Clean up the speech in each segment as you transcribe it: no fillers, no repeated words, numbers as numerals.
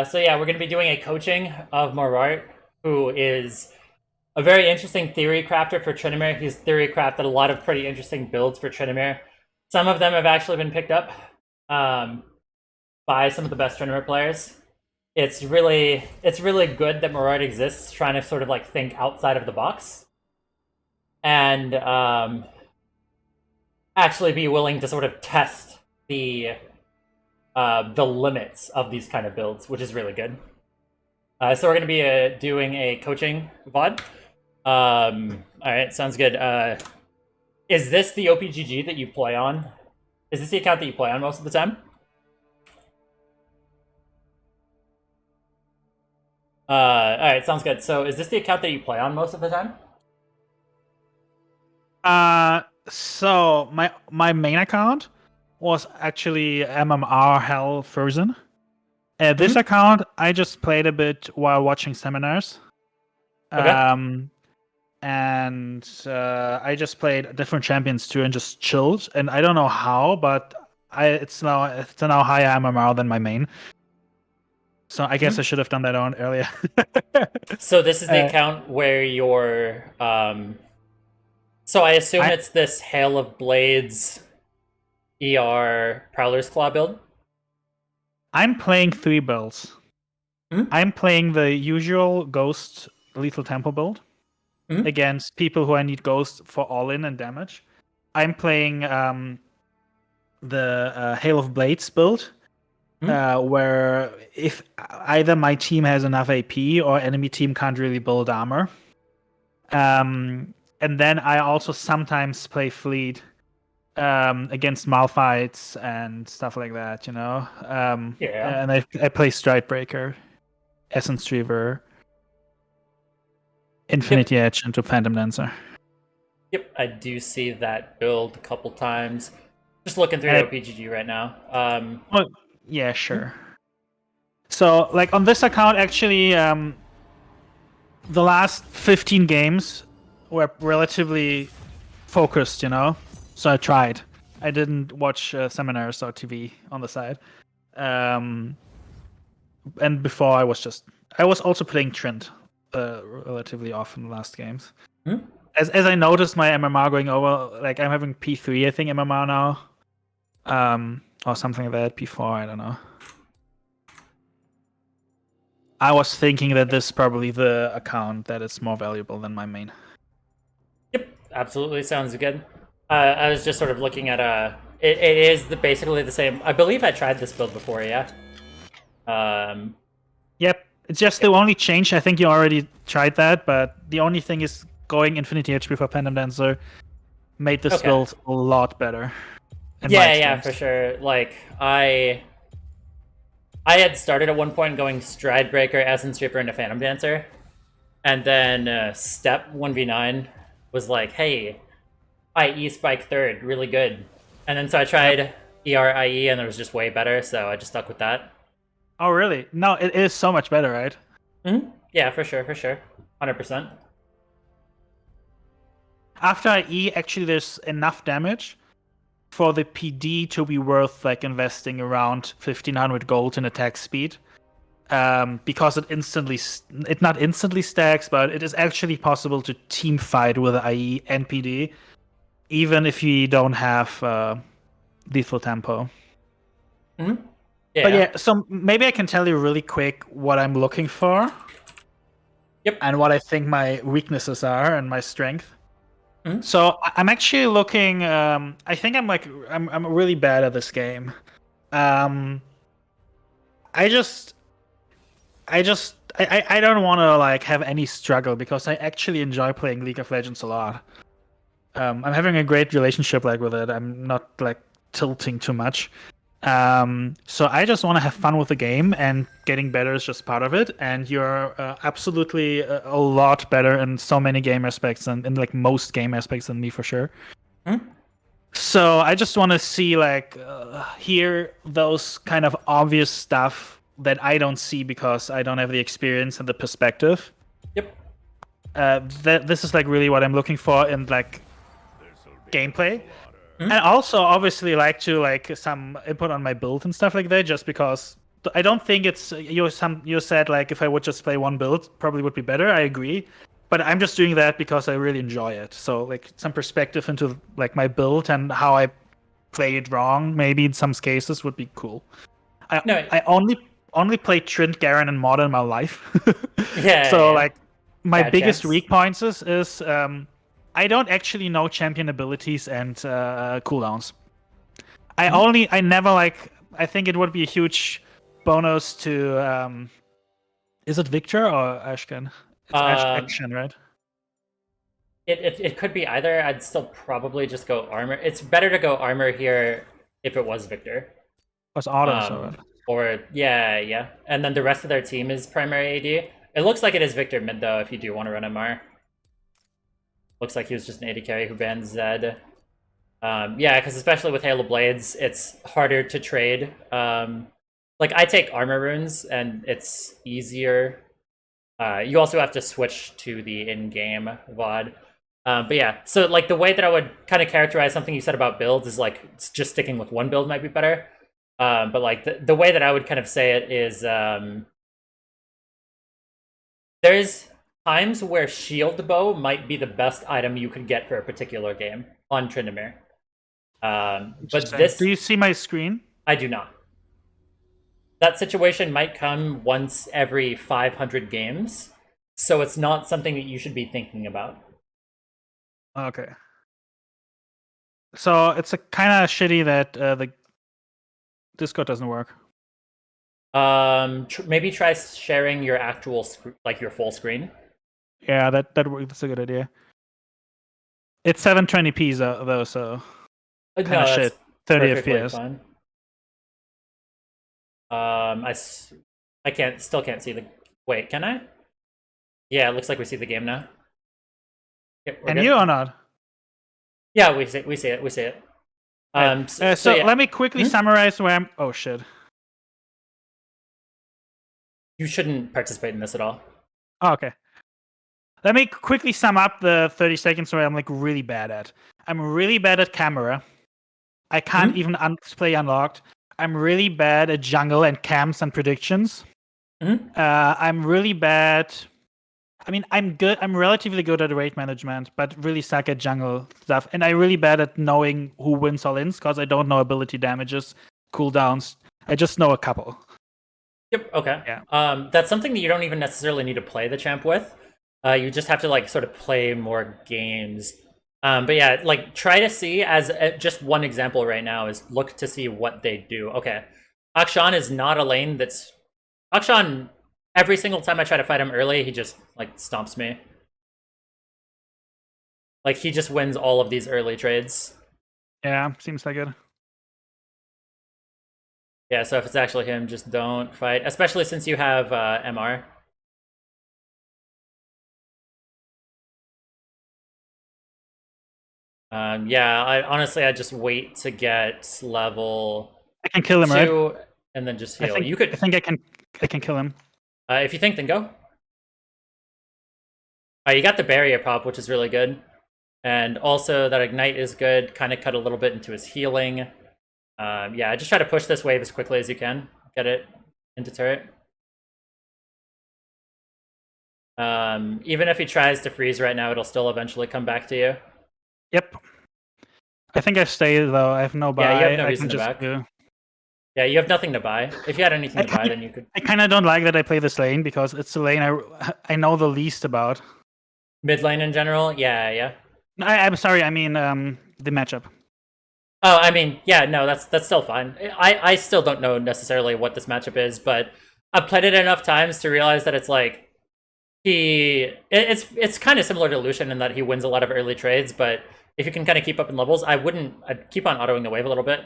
So yeah, we're going to be doing a coaching of Morart, who is a very interesting theory crafter for Tryndamere. He's theory crafted a lot of pretty interesting builds for Tryndamere. Some of them have actually been picked up um, by some of the best Tryndamere players. It's really good that Morart exists, trying to sort of like think outside of the box and actually be willing to sort of test the limits of these kind of builds, which is really good. So we're going to be doing a coaching VOD. All right, sounds good. Is this the OPGG that you play on? Is this the account that you play on most of the time? All right, sounds good. So is this the account that you play on most of the time? So my main account was actually MMR Hell Frozen. This account I just played a bit while watching seminars. Okay. And I just played different champions too and just chilled. And I don't know how, but it's now higher MMR than my main. So I guess I should have done that on earlier. So this is the account where you're. So I assume it's this Hail of Blades, Prowler's Claw build. I'm playing 3 builds. I'm playing the usual Ghost Lethal Tempo build against people who I need Ghost for all-in and damage. I'm playing the Hail of Blades build, where if either my team has enough AP or enemy team can't really build armor. And then I also sometimes play Fleet against Malphites and stuff like that, you know. And I play Stridebreaker, Essence Reaver, Infinity Edge into Phantom Dancer. Yep, I do see that build a couple times. Just looking through OPGG right now. Well, yeah, sure. So, like on this account, actually, the last 15 games were relatively focused, you know. So I tried. I didn't watch seminars or TV on the side. And before I was also playing Trent relatively often the last games. As I noticed my MMR going over, like I'm having P3, I think MMR now, or something like that. P4, I don't know. I was thinking that this is probably the account that is more valuable than my main. Yep, absolutely sounds good. I was just sort of looking at it is basically the same. I believe I tried this build before, yeah. Yep, it's just the only change. I think you already tried that, but the only thing is going Infinity HP for Phantom Dancer made this build a lot better. Yeah, for sure. Like I had started at one point going Stridebreaker, Essence Reaper into Phantom Dancer, and then Step 1v9 was like, hey, IE Spike third, really good. And then so I tried ERIE and it was just way better, so I just stuck with that. Oh, really? No, it is so much better, right? Yeah, for sure. 100%. After IE, actually, there's enough damage for the PD to be worth like investing around 1500 gold in attack speed. Because it not instantly stacks, but it is actually possible to team fight with IE and PD, even if you don't have lethal tempo. Yeah. But yeah, so maybe I can tell you really quick what I'm looking for. Yep. And what I think my weaknesses are and my strength. So I'm actually looking. I think I'm really bad at this game. I don't want to like have any struggle because I actually enjoy playing League of Legends a lot. I'm having a great relationship like with it. I'm not like tilting too much. So I just want to have fun with the game, and getting better is just part of it. And you're absolutely a lot better in so many game aspects, and in like most game aspects than me for sure. So I just want to see hear those kind of obvious stuff that I don't see because I don't have the experience and the perspective. Yep. This is like really what I'm looking for in like gameplay. And also obviously like to like some input on my build and stuff like that, just because I don't think it's you said like if I would just play one build, probably would be better. I agree, but I'm just doing that because I really enjoy it. So like some perspective into like my build and how I play it wrong, maybe in some cases would be cool. I No, I only played Trent, Garen, and Mod in my life. So yeah. like my Bad biggest chance. weak points is I don't actually know champion abilities and cooldowns. I never like. I think it would be a huge bonus to. Is it Victor or Ashken? It's Um, Action, right? it could be either. I'd still probably just go armor. It's better to go armor here if it was Victor. Was auto, so Or yeah. And then the rest of their team is primary AD. It looks like it is Victor mid though if you do want to run MR. Looks like he was just an AD carry who banned Zed. Yeah, because especially with Halo Blades, it's harder to trade. Like I take armor runes and it's easier. You also have to switch to the in-game VOD. But yeah, so like the way that I would kind of characterize something you said about builds is like just sticking with one build might be better. But like the way that I would kind of say it is there's times where shield bow might be the best item you could get for a particular game on Tryndamere. But interesting. this Do you see my screen? I do not. That situation might come once every 500 games, so it's not something that you should be thinking about. Okay. So it's a kind of shitty that the Discord doesn't work. Maybe try sharing your actual like your full screen. Yeah, that's a good idea. It's 720p though, so kind No, of that's shit. 30 perfectly FPS. fine. I still can't see the. Wait, can I? Yeah, it looks like we see the game now. Yep, we're And good. you or not? Yeah, we see it. Right. So yeah, let me quickly summarize where I'm. Oh shit. you shouldn't participate in this at all. Oh, okay. Let me quickly sum up the 30 seconds where I'm like really bad at. I'm really bad at camera. I can't even play unlocked. I'm really bad at jungle and camps and predictions. I'm really bad. I mean, I'm good. I'm relatively good at rate management, but really suck at jungle stuff. And I'm really bad at knowing who wins all ins because I don't know ability damages, cooldowns. I just know a couple. Yep. Okay. Yeah. That's something that you don't even necessarily need to play the champ with. You just have to like sort of play more games. But yeah, like try to see as just one example right now is look to see what they do. Okay, Akshan is not a lane that's Akshan. Every single time I try to fight him early, he just like stomps me. Like he just wins all of these early trades. Yeah, seems like it. Yeah, so if it's actually him, just don't fight. Especially since you have MR. Yeah, I just wait to get level I can kill him, 2 right? and then just I heal. think You could, I can kill him. if you think, then go. You got the barrier pop, which is really good. And also that ignite is good. Kind of cut a little bit into his healing. Yeah, just try to push this wave as quickly as you can. Get it into turret. Even if he tries to freeze right now, it'll still eventually come back to you. Yep. I think I stay though. I have no buy. Yeah, you have no I reason can to just back. do. Yeah, you have nothing to buy. If you had anything to buy, then you could. I kind of don't like that I play this lane because it's the lane I know the least about. Mid lane in general, yeah. I'm sorry. I mean the matchup. Oh, I mean, yeah, no, that's still fine. I still don't know necessarily what this matchup is, but I've played it enough times to realize that it's like it's kind of similar to Lucian in that he wins a lot of early trades, but if you can kind of keep up in levels, I'd keep on autoing the wave a little bit.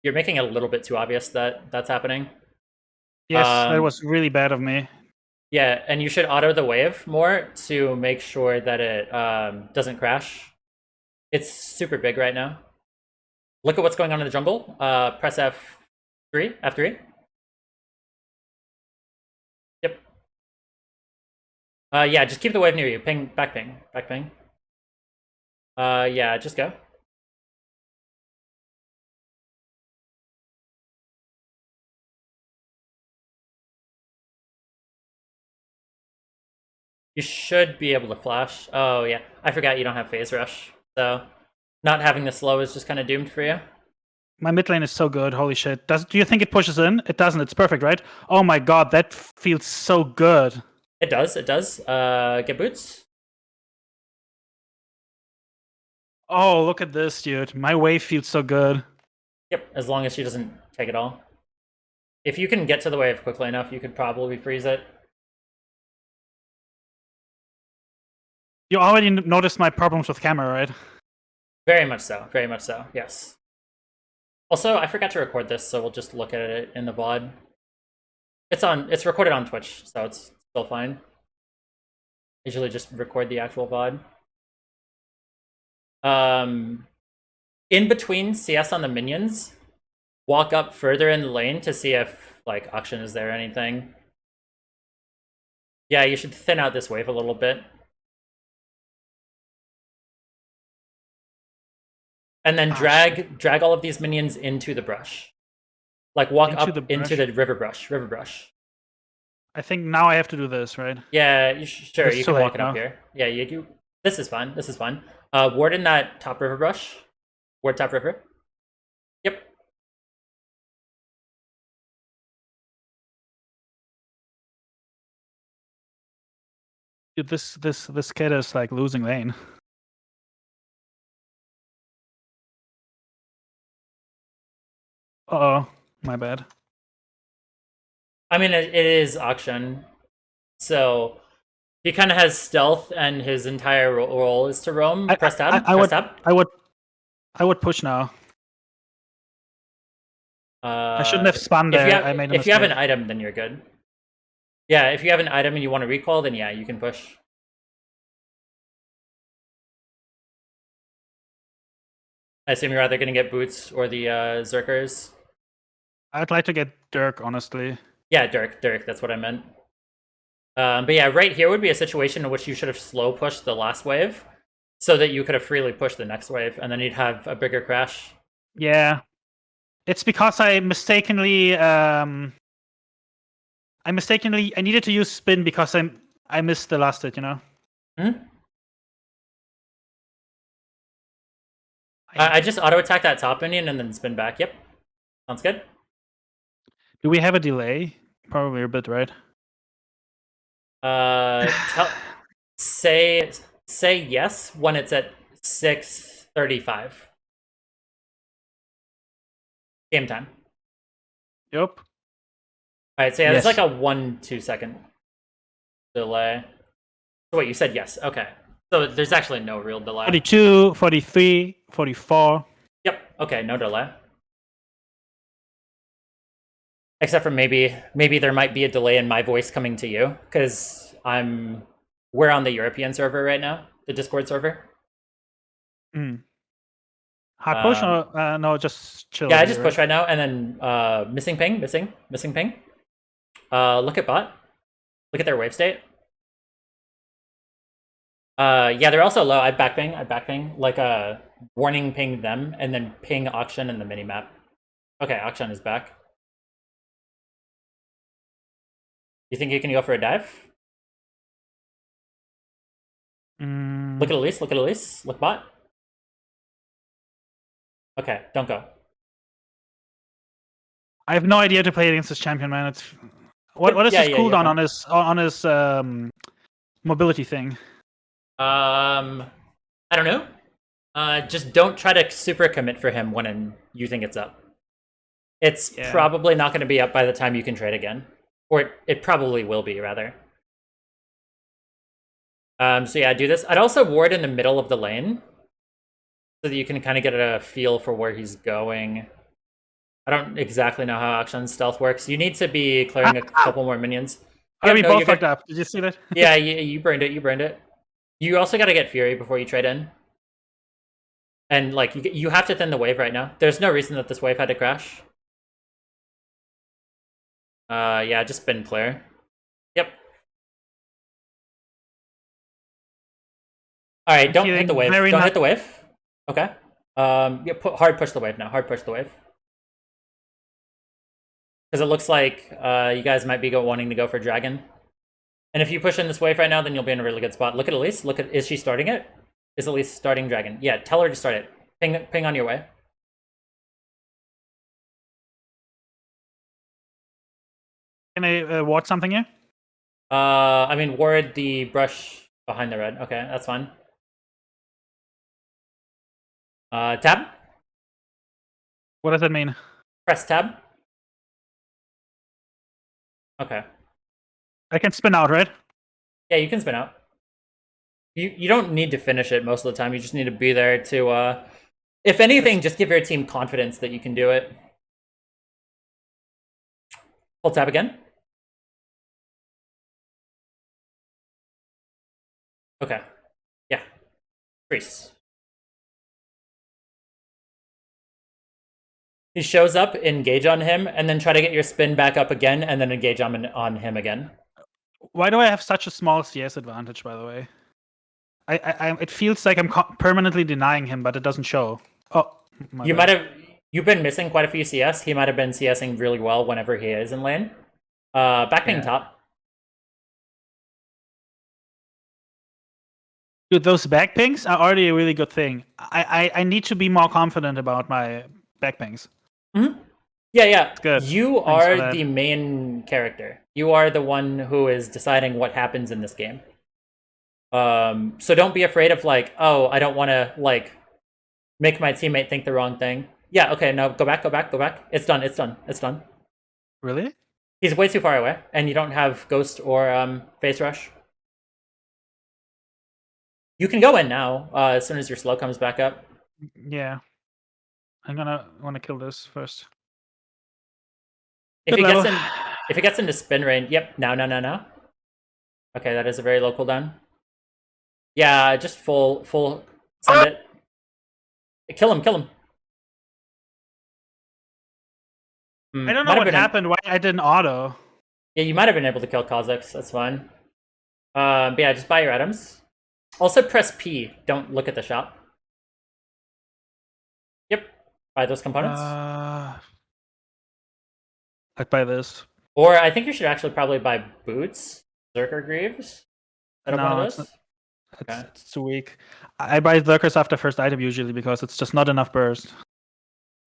You're making it a little bit too obvious that that's happening. Yes, that was really bad of me. Yeah, and you should auto the wave more to make sure that it doesn't crash. It's super big right now. Look at what's going on in the jungle. Press F3, F3. Yep. Yeah, just keep the wave near you. Back ping. Yeah, just go. You should be able to flash. Oh, yeah. I forgot you don't have phase rush. So not having the slow is just kind of doomed for you. My mid lane is so good. Holy shit. Do you think it pushes in? It doesn't. It's perfect, right? Oh my god, that feels so good. It does. It does. Get boots. Oh, look at this, dude. My wave feels so good. Yep, as long as she doesn't take it all. If you can get to the wave quickly enough, you could probably freeze it. You already noticed my problems with camera, right? Very much so. Very much so. Yes. Also, I forgot to record this, so we'll just look at it in the VOD. It's recorded on Twitch, so it's still fine. Usually just record the actual VOD. In between CS on the minions, walk up further in the lane to see if like auction is there or anything. Yeah, you should thin out this wave a little bit. And then drag all of these minions into the brush. Like walk up into the river brush. I think now I have to do this, right? Yeah, sure, you can walk it up here. Yeah, you do. This is fun. This is fun. Ward in that top river brush. Ward top river. Yep. Dude, this kid is like losing lane. Uh-oh, my bad. I mean, it is auction, so he kind of has stealth, and his entire role is to roam. Press tab. Press tab. I would push now. I shouldn't have spun there. I made a mistake. If you have an item, then you're good. Yeah, if you have an item and you want to recall, then yeah, you can push. I assume you're either going to get boots or the Zerkers. I'd like to get Dirk, honestly. Yeah, Dirk, that's what I meant. But yeah, right here would be a situation in which you should have slow pushed the last wave so that you could have freely pushed the next wave, and then you'd have a bigger crash. Yeah. It's because I mistakenly I needed to use spin because I missed the last hit, you know? Mm-hmm. I just auto-attack that top minion and then spin back. Yep. Sounds good. Do we have a delay? Probably a bit, right? Say yes when it's at 6:35. Game time. Yep. Alright, so yeah, yes. It's like a 1-2 second delay. So wait, you said yes. Okay. So there's actually no real delay. 42, 43, 44. Yep. Okay, no delay. Except for maybe there might be a delay in my voice coming to you, because we're on the European server right now, the Discord server. Hard push or no, just chill. Yeah, I just push right now, and then missing ping. Look at bot. Look at their wave state. Yeah, they're also low. I back ping, like warning ping them, and then ping auction in the minimap. Okay, auction is back. You think you can go for a dive? Look at Elise, look bot. Okay, don't go. I have no idea to play against this champion, man. It's what is his cooldown on his mobility thing? I don't know. Just don't try to super commit for him when you think it's up. It's probably not going to be up by the time you can trade again. Or it probably will be, rather. So yeah, do this. I'd also ward in the middle of the lane, so that you can kind of get a feel for where he's going. I don't exactly know how Akshan's stealth works. You need to be clearing a couple more minions. We both fucked up. Did you see that? Yeah, you burned it. You also got to get Fury before you trade in. And like you have to thin the wave right now. There's no reason that this wave had to crash. Yeah, just spin clear. Yep. All right, don't hit the wave. Don't hit the wave. Okay. Yeah, hard push the wave now. Hard push the wave. Because it looks like you guys might be wanting to go for dragon. And if you push in this wave right now, then you'll be in a really good spot. Look at Elise. Look at, is she starting it? Is Elise starting Dragon? Yeah, tell her to start it. Ping on your way. Can I watch something here? I mean, ward the brush behind the red. Okay, that's fine. Tab? What does that mean? Press tab. Okay. I can spin out, right? Yeah, you can spin out. You don't need to finish it most of the time. You just need to be there to, if anything, just give your team confidence that you can do it. Hold tab again. Okay. Yeah. Freeze. He shows up, engage on him, and then try to get your spin back up again, and then engage on him again. Why do I have such a small CS advantage, by the way? It feels like I'm permanently denying him, but it doesn't show. Oh, you might have. You've been missing quite a few CS. He might have been CSing really well whenever he is in lane. Back ping top. Dude, those back pings are already a really good thing. I need to be more confident about my back pings. Mm-hmm. Yeah. Good. You are the main character. You are the one who is deciding what happens in this game. So don't be afraid of like, oh, I don't want to like make my teammate think the wrong thing. Yeah, okay, no, go back. It's done. Really? He's way too far away, and you don't have Ghost or Face Rush. You can go in now, as soon as your slow comes back up. Yeah. I'm gonna want to kill this first. If he gets into spin range, yep, now. Okay, that is a very low cooldown. Yeah, just full send it. Kill him. I don't know what happened, why I didn't auto. Yeah, you might have been able to kill Kha'Zix, that's fine. But yeah, just buy your items. Also press P, don't look at the shop. Yep, buy those components. I'd buy this. Or I think you should actually probably buy boots, Zerker Greaves. No, it's too weak. I buy Zerkers after first item usually because it's just not enough burst.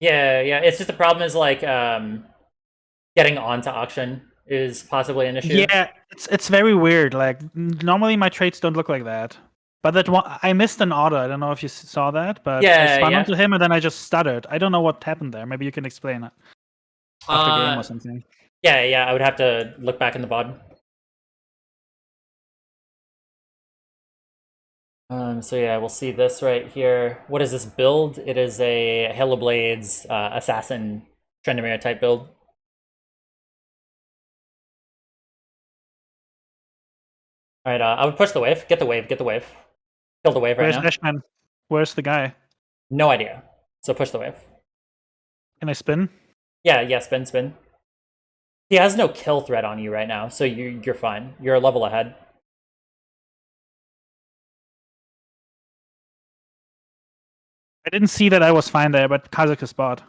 Yeah. It's just the problem is like getting onto auction is possibly an issue. Yeah, it's very weird. Like normally my traits don't look like that. But that one, I missed an auto. I don't know if you saw that, but I spun onto him and then I just stuttered. I don't know what happened there. Maybe you can explain it after game or something. Yeah. I would have to look back in the VOD. So yeah, we'll see this right here. What is this build? It is a Halo Blades assassin Tryndamere type build. All right, I would push the wave. Get the wave. Kill the wave right now. Where's Ashman? Where's the guy? No idea. So push the wave. Can I spin? Yeah, spin. He has no kill threat on you right now, so you're fine. You're a level ahead. I didn't see that I was fine there, but Kha'Zix is bot.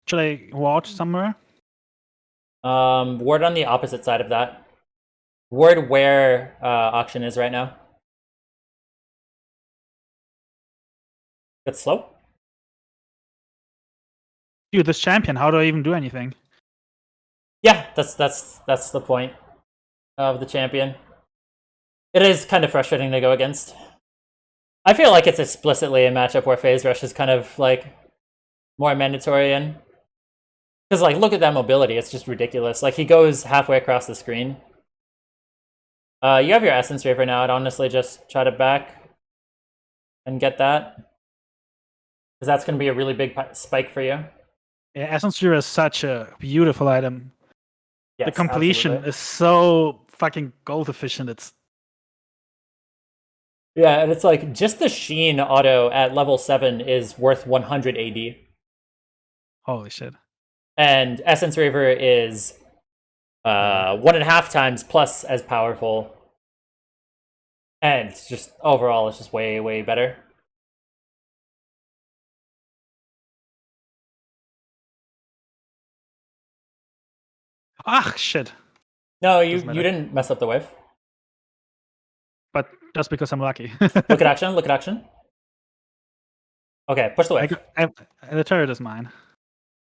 Should I watch somewhere? Ward on the opposite side of that. Ward where auction is right now. That's slow. Dude, this champion, how do I even do anything? Yeah, that's the point of the champion. It is kind of frustrating to go against. I feel like it's explicitly a matchup where Phase Rush is kind of like more mandatory in. Because like, look at that mobility, it's just ridiculous. Like he goes halfway across the screen. You have your Essence Raver now. I'd honestly just try to back and get that. Because that's going to be a really big spike for you. Yeah, Essence Raver is such a beautiful item. Yes, the completion is so fucking gold efficient. Yeah, and it's like just the Sheen auto at level 7 is worth 100 AD. Holy shit. And Essence Raver is 1.5 times plus as powerful. And it's just overall it's just way better. Ah, shit. No, you Doesn't matter. didn't mess up the wave. But just because I'm lucky. Look at action. Look at action. Okay, push the wave. The turret is mine.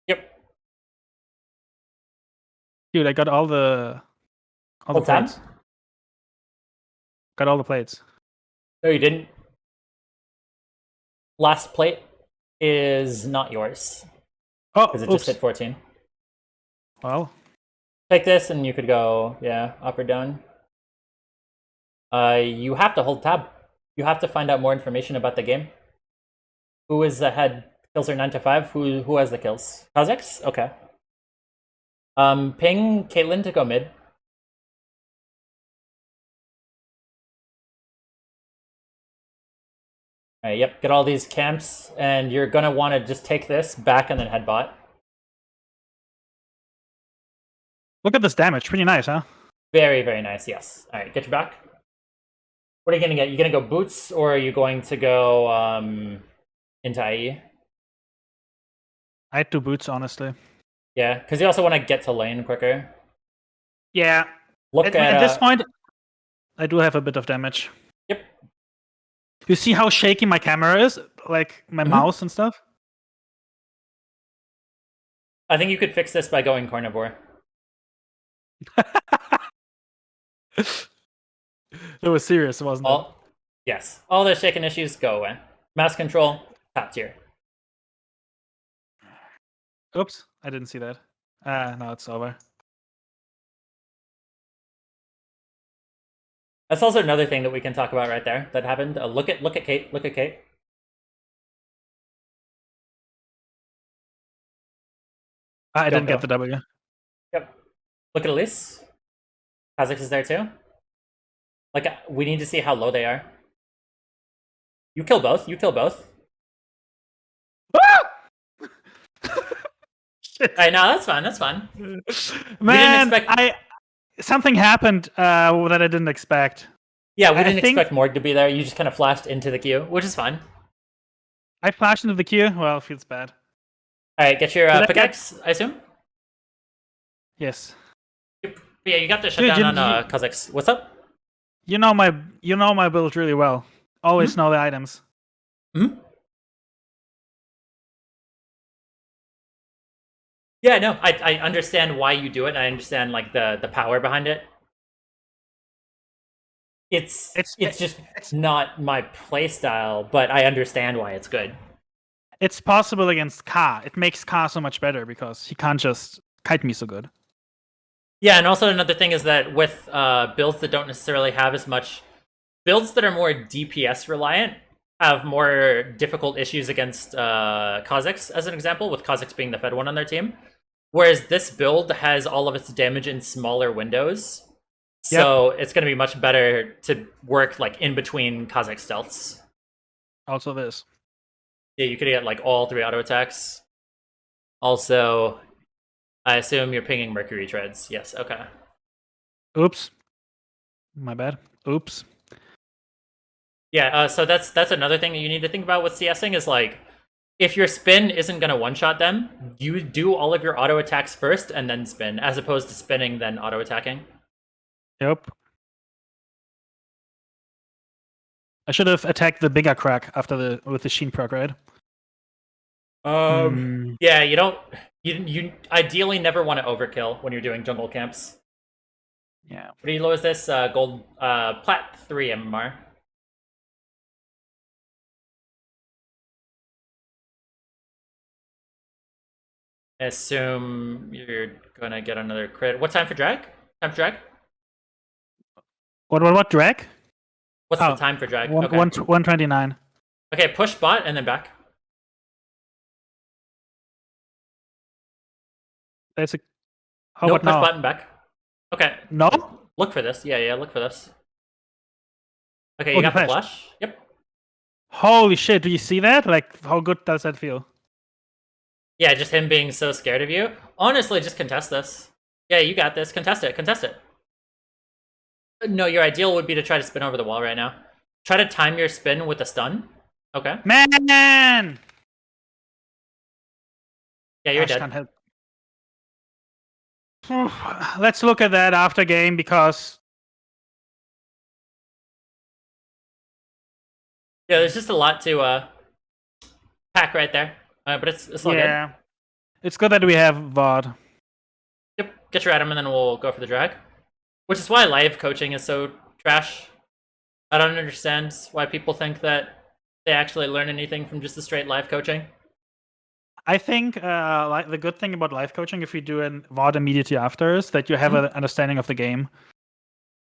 Yep. Dude, I got all the Hold tab. plates. Got all the plates. No, you didn't. Last plate is not yours. Oh, because it just hit 14. Well, Take this and you could go, yeah, up or down. You have to hold tab. You have to find out more information about the game. Who is ahead? Kills are 9 to 5. Who has the kills? Kazakhs? Okay. Ping Caitlyn to go mid. Alright, yep, get all these camps, and you're gonna want to just take this back and then head bot. look at this damage. Pretty nice, huh? Very, very nice, yes. Alright, get your back. What are you gonna get? You gonna go boots, or are you going to go into IE? I'd do boots, honestly. Yeah, because you also want to get to lane quicker. Yeah. Look at this point, I do have a bit of damage. Yep. You see how shaky my camera is? Like my mouse and stuff? I think you could fix this by going carnivore. It was serious, wasn't it? Yes. All the shaking issues go away. Mass control, top tier. Oops, I didn't see that. Now it's over. That's also another thing that we can talk about right there that happened. Look at Kate. Look at Kate. I didn't get the W. Yep. Look at Elise. Kha'Zix is there too. Like, we need to see how low they are. You kill both. You kill both. Alright, no, that's fine. That's fine. Man, something happened that I didn't expect. Yeah, we didn't expect Morg to be there. You just kind of flashed into the queue, which is fine. I flashed into the queue. Well, it feels bad. Alright, get your pickaxe, I assume? Yes. Yeah, you got the shutdown on Kha'Zix. What's up? You know my build really well. Always know the items. Yeah, no, I understand why you do it. And I understand like the power behind it. It's not my playstyle, but I understand why it's good. It's possible against Ka. It makes Ka so much better because he can't just kite me so good. Yeah, and also another thing is that with builds that don't necessarily have as much... Builds that are more DPS reliant have more difficult issues against Kha'Zix, as an example, with Kha'Zix being the fed one on their team. Whereas this build has all of its damage in smaller windows. So it's going to be much better to work like in between Kha'Zix stealths. Also this. Yeah, you could get like all 3 auto attacks. Also, I assume you're pinging Mercury treads. Yes, okay. Oops. My bad. Oops. Yeah, so that's another thing that you need to think about with CSing is like, if your spin isn't going to one-shot them, you do all of your auto attacks first and then spin, as opposed to spinning then auto attacking. Yep. I should have attacked the bigger crack with the Sheen proc, right? Yeah, you ideally never want to overkill when you're doing jungle camps. Yeah. Pretty low is this? Gold Plat 3 MMR. I assume you're gonna get another crit. What time for drag? Time for drag? What drag? What's the time for drag? 129. Okay, push bot and then back. That's a... No, push button back. Okay. No? Look for this. Yeah, look for this. Okay, you got the flash? Yep. Holy shit, do you see that? Like, how good does that feel? Yeah, just him being so scared of you. Honestly, just contest this. Yeah, you got this. Contest it. Contest it. No, your ideal would be to try to spin over the wall right now. Try to time your spin with a stun. Okay. Man! Yeah, you're dead. Can't help. Let's look at that after game because Yeah, there's just a lot to pack right there. But it's all good. it's good that we have VOD. Yep, get your item and then we'll go for the drag. Which is why live coaching is so trash. I don't understand why people think that they actually learn anything from just the straight live coaching. I think like the good thing about live coaching, if we do a VOD immediately after, is that you have an understanding of the game.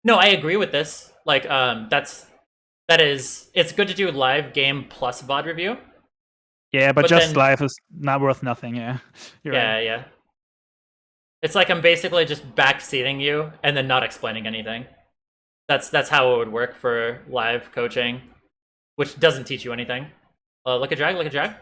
No, I agree with this. Like, it's good to do live game plus VOD review. Yeah, but just then, live is not worth nothing. Yeah, yeah. It's like I'm basically just backseating you and then not explaining anything. That's how it would work for live coaching, which doesn't teach you anything. Look at drag.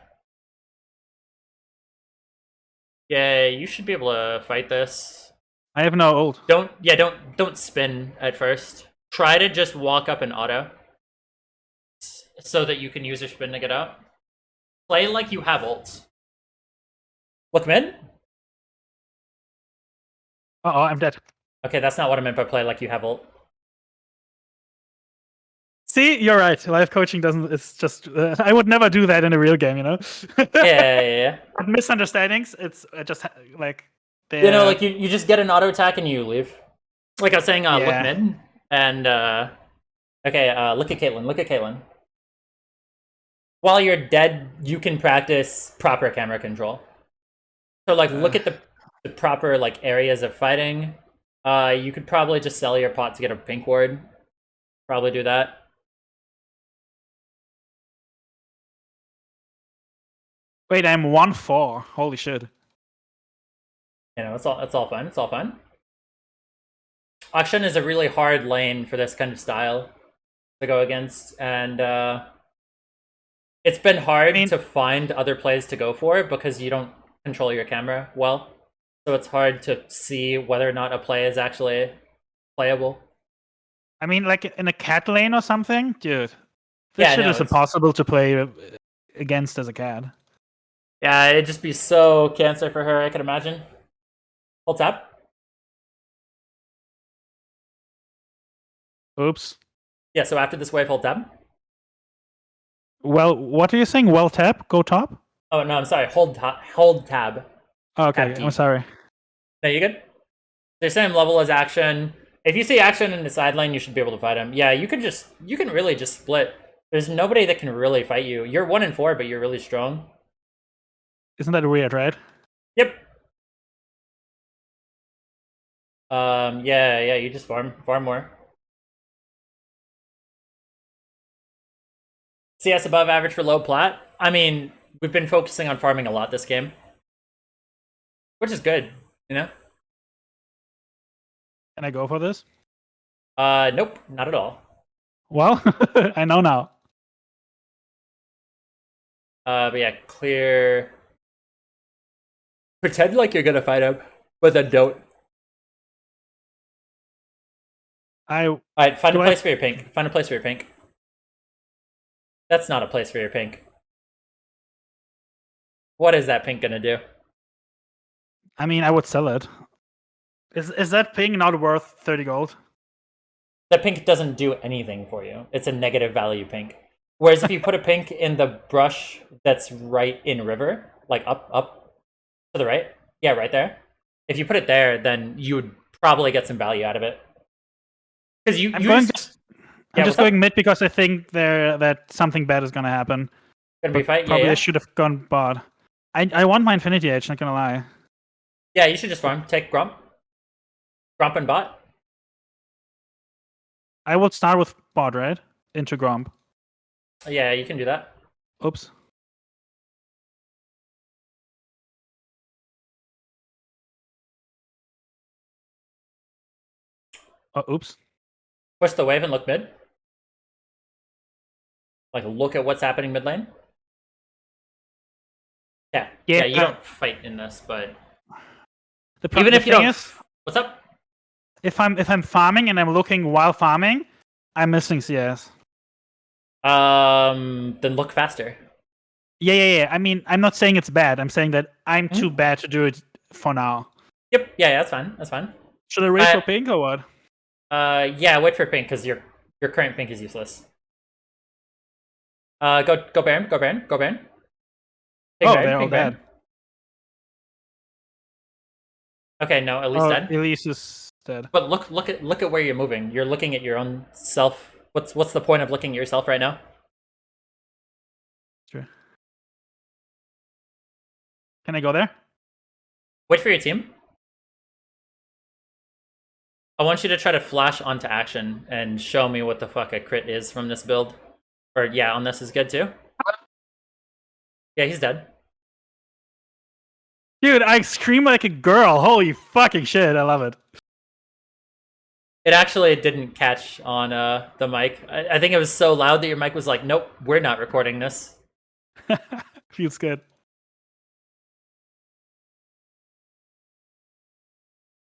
Yeah, you should be able to fight this. I have no ult. Don't spin at first. Try to just walk up and auto, so that you can use your spin to get out. Play like you have ults. Look mid. Uh-oh, I'm dead. Okay, that's not what I meant by play like you have ult. See, you're right. Live coaching doesn't. It's just. I would never do that in a real game, you know. Yeah. Misunderstandings. It's just like. Like you just get an auto attack and you leave. Like I was saying, look mid and okay. Look at Caitlyn. While you're dead, you can practice proper camera control. So like, look at the proper like areas of fighting. You could probably just sell your pot to get a pink ward. Probably do that. Wait, I'm 1-4. Holy shit. It's all fun. It's all fun. Auction is a really hard lane for this kind of style to go against, and it's been hard to find other plays to go for because you don't control your camera well. So it's hard to see whether or not a play is actually playable. I mean, like in a cat lane or something? Dude, this shit is impossible to play against as a cat. Yeah, it'd just be so cancer for her, I can imagine. Hold tap. Oops. Yeah, so after this wave, hold tab. Well, what are you saying? Well tap? Go top? Oh, no, I'm sorry. Hold tab. Oh, okay, I'm sorry. No, you good? They're same level as action. If you see action in the side lane, you should be able to fight him. Yeah, you can really just split. There's nobody that can really fight you. You're 1-4, but you're really strong. Isn't that weird, right? Yep. Yeah, you just farm more. CS above average for low plat. I mean, we've been focusing on farming a lot this game, which is good, you know? Can I go for this? Nope, not at all. Well, I know now. But yeah, clear. Pretend like you're gonna fight him, but then don't. Alright, find a place for your pink. Find a place for your pink. That's not a place for your pink. What is that pink gonna do? I mean, I would sell it. Is that pink not worth 30 gold? That pink doesn't do anything for you. It's a negative value pink. Whereas if you put a pink in the brush that's right in river, like up to the right, yeah, right there. If you put it there, then you would probably get some value out of it. Because I'm just going mid because I think that something bad is gonna happen. Gonna be fight? Probably I should have gone bot. I want my Infinity Edge, not gonna lie. Yeah, you should just farm. Take Grump. Grump and bot. I will start with bot, right? Into Grump. Yeah, you can do that. Oops. Oh, oops. Push the wave and look mid. Like, look at what's happening mid lane. Yeah, you don't fight in this, but even if you don't, what's up? If I'm farming and I'm looking while farming, I'm missing CS. Then look faster. Yeah. I mean, I'm not saying it's bad. I'm saying that I'm too bad to do it for now. Yep. Yeah, that's fine. That's fine. Should I wait for pink or what? Yeah, wait for pink because your current pink is useless. Go Baron. Go Baron. Go Baron. Pink Oh, Baron. they're all Pink Baron. bad. Okay, no, Elise dead. Elise is dead. But look at where you're moving. You're looking at your own self. What's the point of looking at yourself right now? Sure. Can I go there? Wait for your team. I want you to try to flash onto action and show me what the fuck a crit is from this build. Or yeah, on this is good too. Yeah, he's dead. Dude, I scream like a girl. Holy fucking shit, I love it. It actually didn't catch on the mic. I think it was so loud that your mic was like, nope, we're not recording this. Feels good.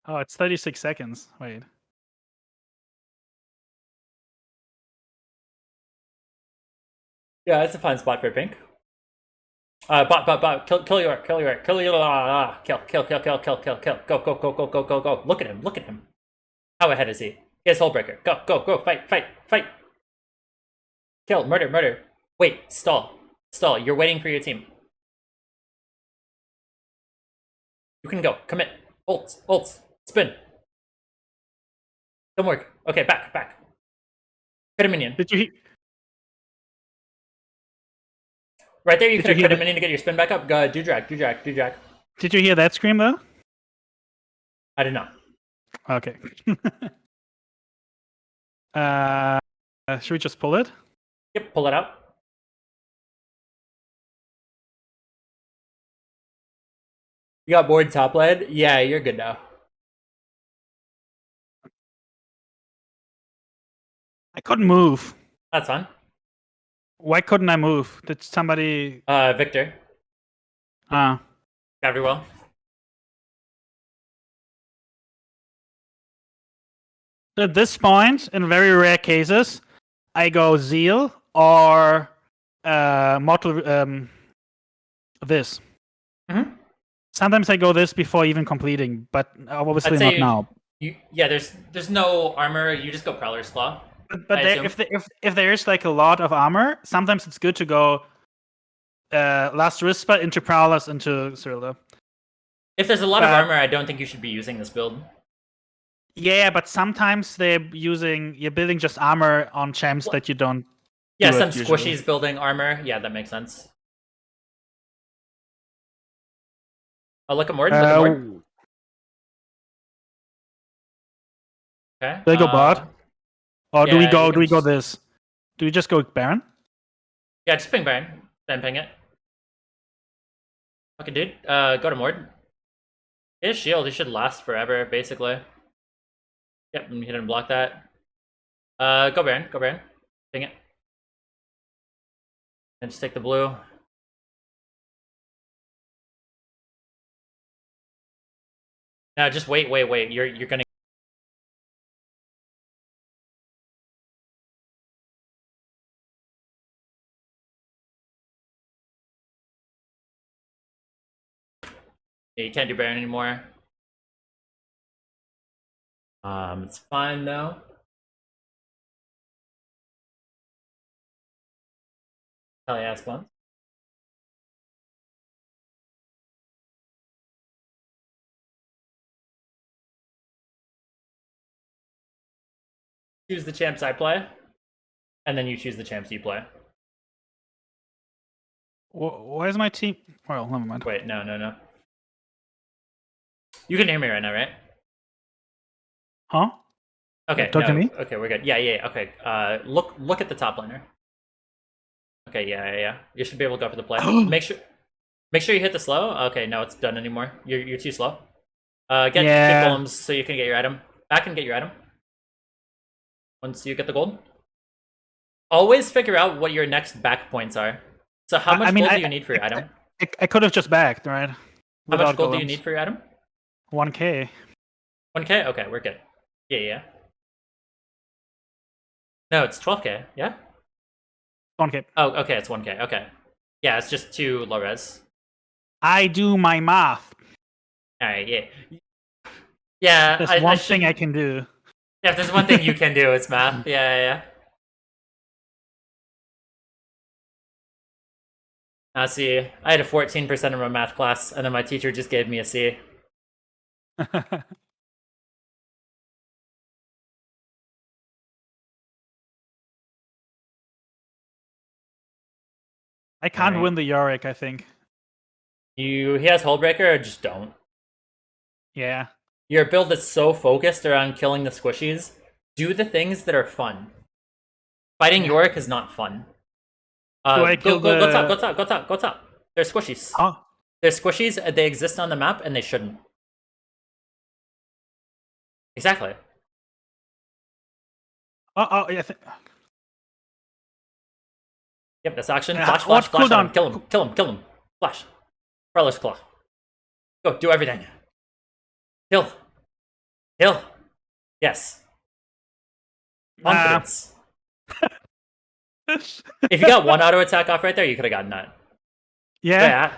Oh, it's 36 seconds. Wait. Yeah, it's a fine spot for pink. Bot, kill your, kill, go. Look at him. How ahead is he? He has Hullbreaker. Go, fight. Kill, murder. Wait, stall. You're waiting for your team. You can go, commit. Ults, spin. Don't work. Okay, back. Crit a minion. Did you Right there, you could have crit a minion to get your spin back up. Go, do drag. Did you hear that scream though? I did not. Okay. Should we just pull it? Yep, pull it out. You got board top lane? Yeah, you're good now. I couldn't move. That's fine. Why couldn't I move? Did somebody... Victor. Very well. So at this point, in very rare cases, I go Zeal or Mortal... this. Mm-hmm. Sometimes I go this before even completing, but obviously not now. Yeah, there's no armor. You just go Prowler's Claw. But if there's like a lot of armor, sometimes it's good to go Last Whisper into Prowlers into Cyrilda. If there's a lot of armor, I don't think you should be using this build. Yeah, but sometimes you're building just armor on champs that you don't. Yeah, some squishies building armor. Yeah, that makes sense. Oh, look at Mord. Okay. Do I go bot? Or do we go this? Do we just go Baron? Yeah, just ping Baron. Then ping it. Okay, dude. Go to Mord. His shield, he should last forever, basically. Yep, he didn't block that. Go Baron. Ping it. And just take the blue. No, just wait. You're gonna. Yeah, you can't do Baron anymore. It's fine though. Hell yeah, it's fun. Choose the champs I play, and then you choose the champs you play. Why is my team? Well, never mind. Wait, no. You can hear me right now, right? Huh? Okay. Talk to me. Okay, we're good. Yeah. Okay. Look at the top laner. Okay. Yeah. You should be able to go for the play. Make sure you hit the slow. Okay. No, it's done anymore. You're too slow. Get golems so you can get your item. Back and get your item. Once you get the gold. Always figure out what your next back points are. So how much gold do you need for your item? I could have just backed, right? How much gold do you need for your item? 1k. 1k? Okay, we're good. Yeah. No, it's 12k, yeah? 1k. Oh, okay, it's 1k, okay. Yeah, it's just too low res. I do my math. Alright, yeah. Yeah, There's I one should. thing I can do. Yeah, if there's one thing you can do, it's math. Yeah. See, I had a 14% in my math class, and then my teacher just gave me a C. I can't Right. win the Yorick, I think. He has Hullbreaker, or just don't. Yeah. Your build is so focused around killing the squishies. Do the things that are fun. Fighting Yeah. Yorick is not fun. Do I kill Go top, go top, go top, go top. They're squishies. Oh. They're squishies, they exist on the map, and they shouldn't. Exactly. Oh, yeah. Yep, that's action. Yeah, Flash, what flash, flash at him. cooldown? Kill him, kill him, kill him. Flash. Prowler's Claw. Go, do everything. Kill. Kill. Yes. Confidence. If you got one auto attack off right there, you could have gotten that. Yeah.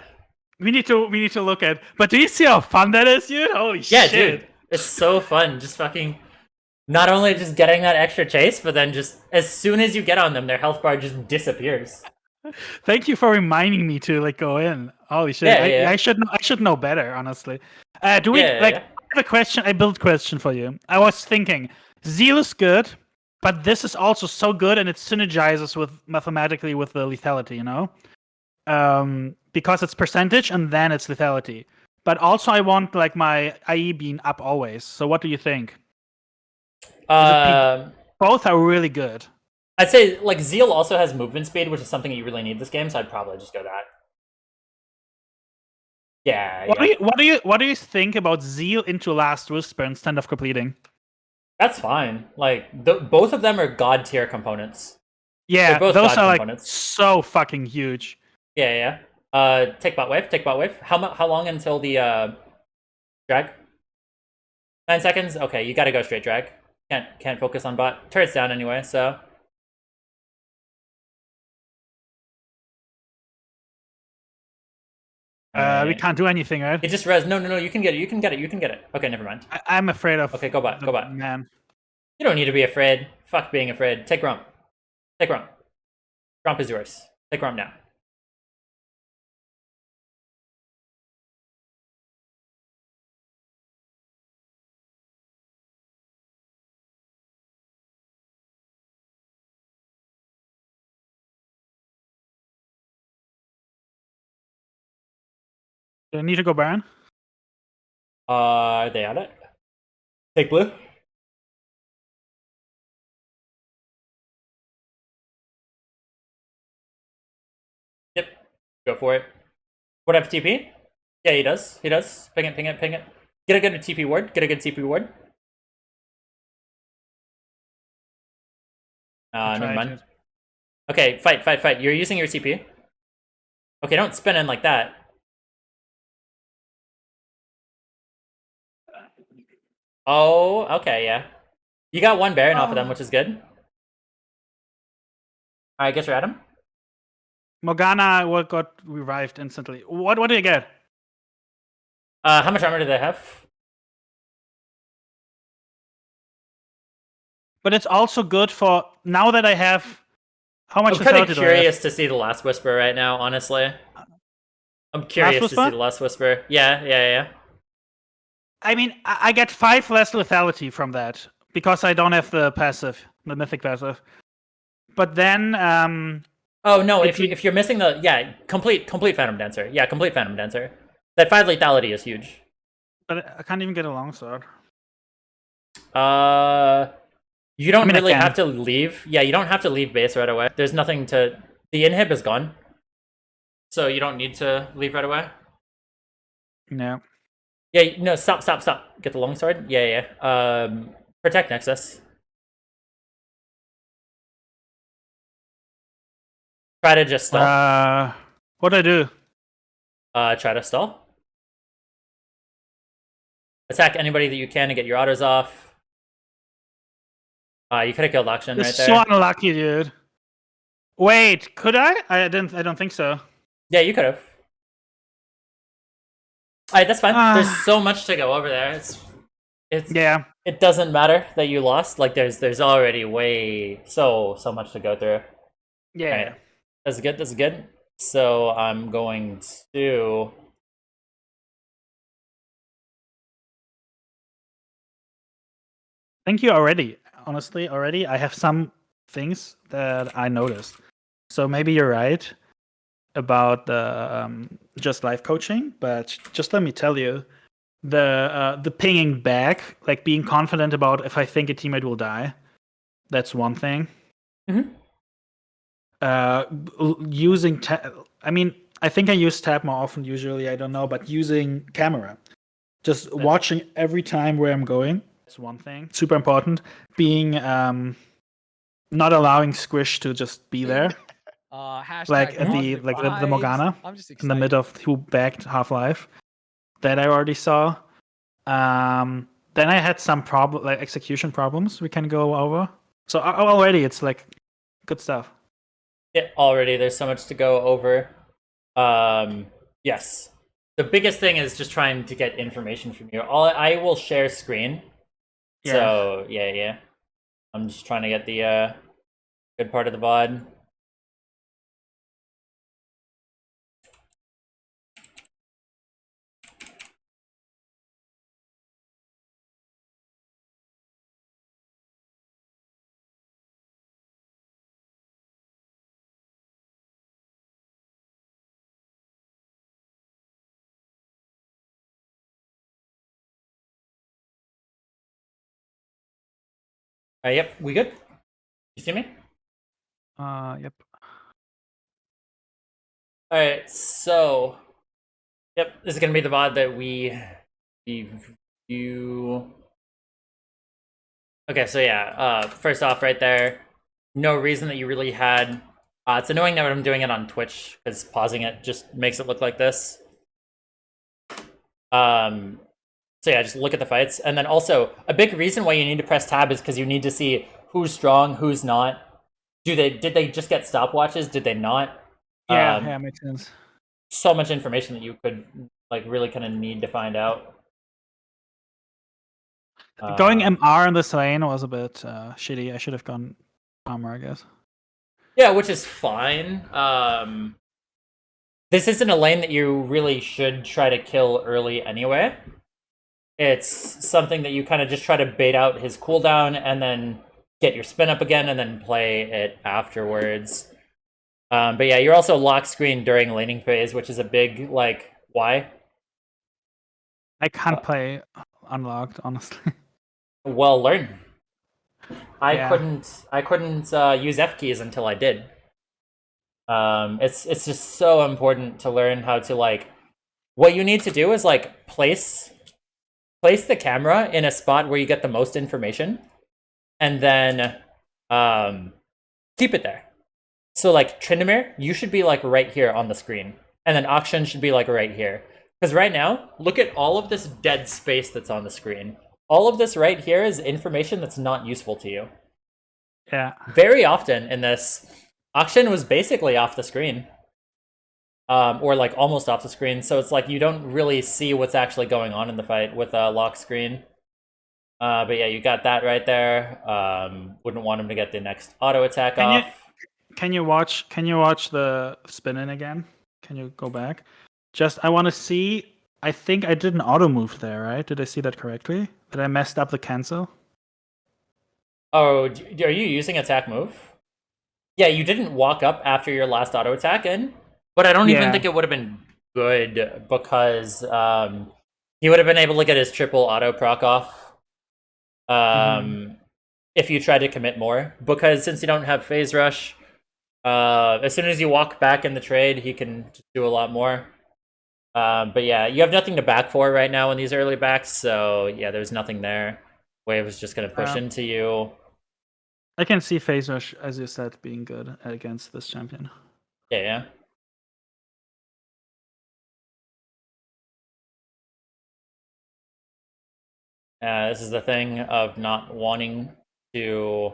We need to look at. But do you see how fun that is, dude? Holy shit. Dude. It's so fun. Just fucking not only just getting that extra chase, but then just as soon as you get on them, their health bar just disappears. Thank you for reminding me to like go in. Holy shit. I should know better, honestly. Do we I have a question, a build question for you. I was thinking, Zeal is good, but this is also so good and it synergizes with mathematically with the lethality, you know? Because it's percentage and then it's lethality. But also I want like my IE being up always. So what do you think? Both are really good. I'd say like Zeal also has movement speed, which is something you really need this game, so I'd probably just go that. Yeah. What do you think about Zeal into Last Whisper instead of completing? That's fine. Like both of them are god tier components. Yeah, those are like so fucking huge. Yeah. Take bot wave. How long until the drag? 9 seconds. Okay, you gotta go straight drag. Can't focus on bot. Turret's down anyway, so. We can't do anything, right? It just res. No. You can get it. Okay, never mind. I'm afraid of. Okay, go bot. Man. You don't need to be afraid. Fuck being afraid. Take Grump. Grump is yours. Take Grump now. Do I need to go Baron? Are they at it? Take blue. Yep. Go for it. What have TP? Yeah, he does. Ping it. Get a good TP ward. Never mind. Okay, fight. You're using your TP. Okay, don't spin in like that. Oh, okay, yeah. You got one Baron off of them, which is good. Alright, guess you're at him. Morgana got revived instantly. What do you get? How much armor do they have? But it's also good for now that I have. How much? I'm kind of curious to see the Last Whisper right now. Honestly, I'm curious to see the Last Whisper. Yeah. I mean, I get 5 less lethality from that because I don't have the passive, the mythic passive. But then, oh no! If you're missing the complete Phantom Dancer. Yeah, complete Phantom Dancer. That 5 lethality is huge. But I can't even get a longsword. You don't really have to leave. Yeah, you don't have to leave base right away. There's nothing to. The inhib is gone, so you don't need to leave right away. No. Yeah, no, stop. Get the longsword. Yeah. Protect Nexus. Try to just stall. What do I do? Try to stall. Attack anybody that you can to get your autos off. You could have killed Akshan right there. So unlucky, dude. Wait, could I? I don't think so. Yeah, you could have. Alright, that's fine. There's so much to go over there. Yeah, it doesn't matter that you lost. Like there's already way so much to go through. All yeah. right, that's good. That's good. So I'm going to. Thank you already. Honestly, already I have some things that I noticed. So maybe you're right about the just life coaching, but just let me tell you, the pinging back, like being confident about if I think a teammate will die, that's one thing. Mhm. Using I mean, I think I use tab more often usually, I don't know, but using camera, just watching every time where I'm going, that's one thing. Super important. Being not allowing Squish to just be there. Like Hashtag at the positive the vibes. Morgana I'm just in the excited. mid of who backed Half-Life. That I already saw. Then I had some like execution problems we can go over. So already it's like good stuff. Yeah, already there's so much to go over. Yes. The biggest thing is just trying to get information from you. I will share screen. Yeah. So yeah. I'm just trying to get the good part of the VOD. Yep, we good? You see me? Yep. All right, so yep, this is gonna be the VOD that we review. Okay, so yeah, first off, right there, no reason that you really had. It's annoying that I'm doing it on Twitch because pausing it just makes it look like this. Um, so yeah, just look at the fights, and then also a big reason why you need to press tab is because you need to see who's strong, who's not. Did they just get stopwatches? Did they not? Yeah, makes sense. So much information that you could like really kind of need to find out. Going MR in this lane was a bit shitty. I should have gone armor, I guess. Yeah, which is fine. This isn't a lane that you really should try to kill early anyway. It's something that you kind of just try to bait out his cooldown and then get your spin up again and then play it afterwards. But yeah, you're also lock screen during laning phase, which is a big like why. I can't play unlocked, honestly. Well, learn. Yeah. I couldn't use F keys until I did. It's just so important to learn how to like. What you need to do is like place the camera in a spot where you get the most information, and then keep it there. So like Tryndamere, you should be like right here on the screen, and then Auction should be like right here. Because right now, look at all of this dead space that's on the screen. All of this right here is information that's not useful to you. Yeah. Very often in this, Auction was basically off the screen. Or like almost off the screen, so it's like you don't really see what's actually going on in the fight with a lock screen. But yeah, you got that right there. Wouldn't want him to get the next auto attack off. Can you watch the spin-in again? Can you go back? Just I want to see. I think I did an auto move there, right? Did I see that correctly? Did I messed up the cancel? Oh, are you using attack move? Yeah, you didn't walk up after your last auto attack in, but I don't even think it would have been good because he would have been able to get his triple auto proc off if you tried to commit more. Because since you don't have phase rush, as soon as you walk back in the trade, he can just do a lot more. But yeah, you have nothing to back for right now in these early backs, so yeah, there's nothing there. Wave is just going to push into you. I can see phase rush, as you said, being good against this champion. Yeah. This is the thing of not wanting to.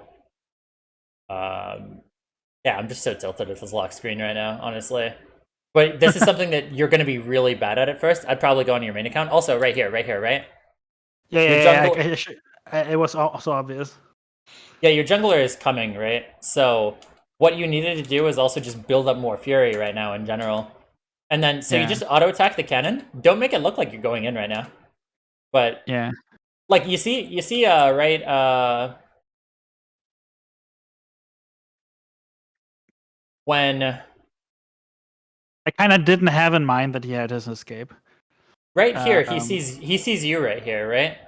Yeah, I'm just so tilted at this lock screen right now, honestly. But this is something that you're going to be really bad at first. I'd probably go on your main account. Also, right here, right? Your jungle, It was also obvious. yeah, your jungler is coming, right? So what you needed to do is also just build up more fury right now in general. And then, so you Yeah. just auto attack the cannon. Don't make it look like you're going in right now. But Yeah. like right, when I kind of didn't have in mind that he had his escape. right here Um, he sees you right here, right?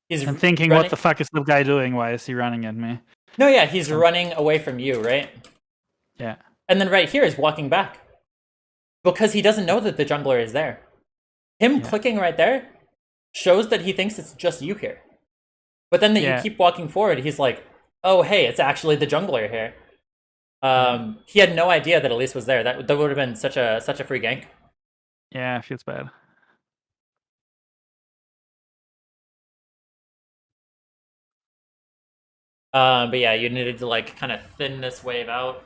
He's and thinking, what running. the fuck is the guy doing? Why is he running at me? No, yeah, he's running away from you, right? Yeah. And then right here is walking back because he doesn't know that the jungler is there. Him clicking right there shows that he thinks it's just you here. But then that you keep walking forward, he's like, "Oh, hey, it's actually the jungler here." He had no idea that Elise was there. That would have been such a free gank. Yeah, feels bad. But yeah, you needed to like kind of thin this wave out.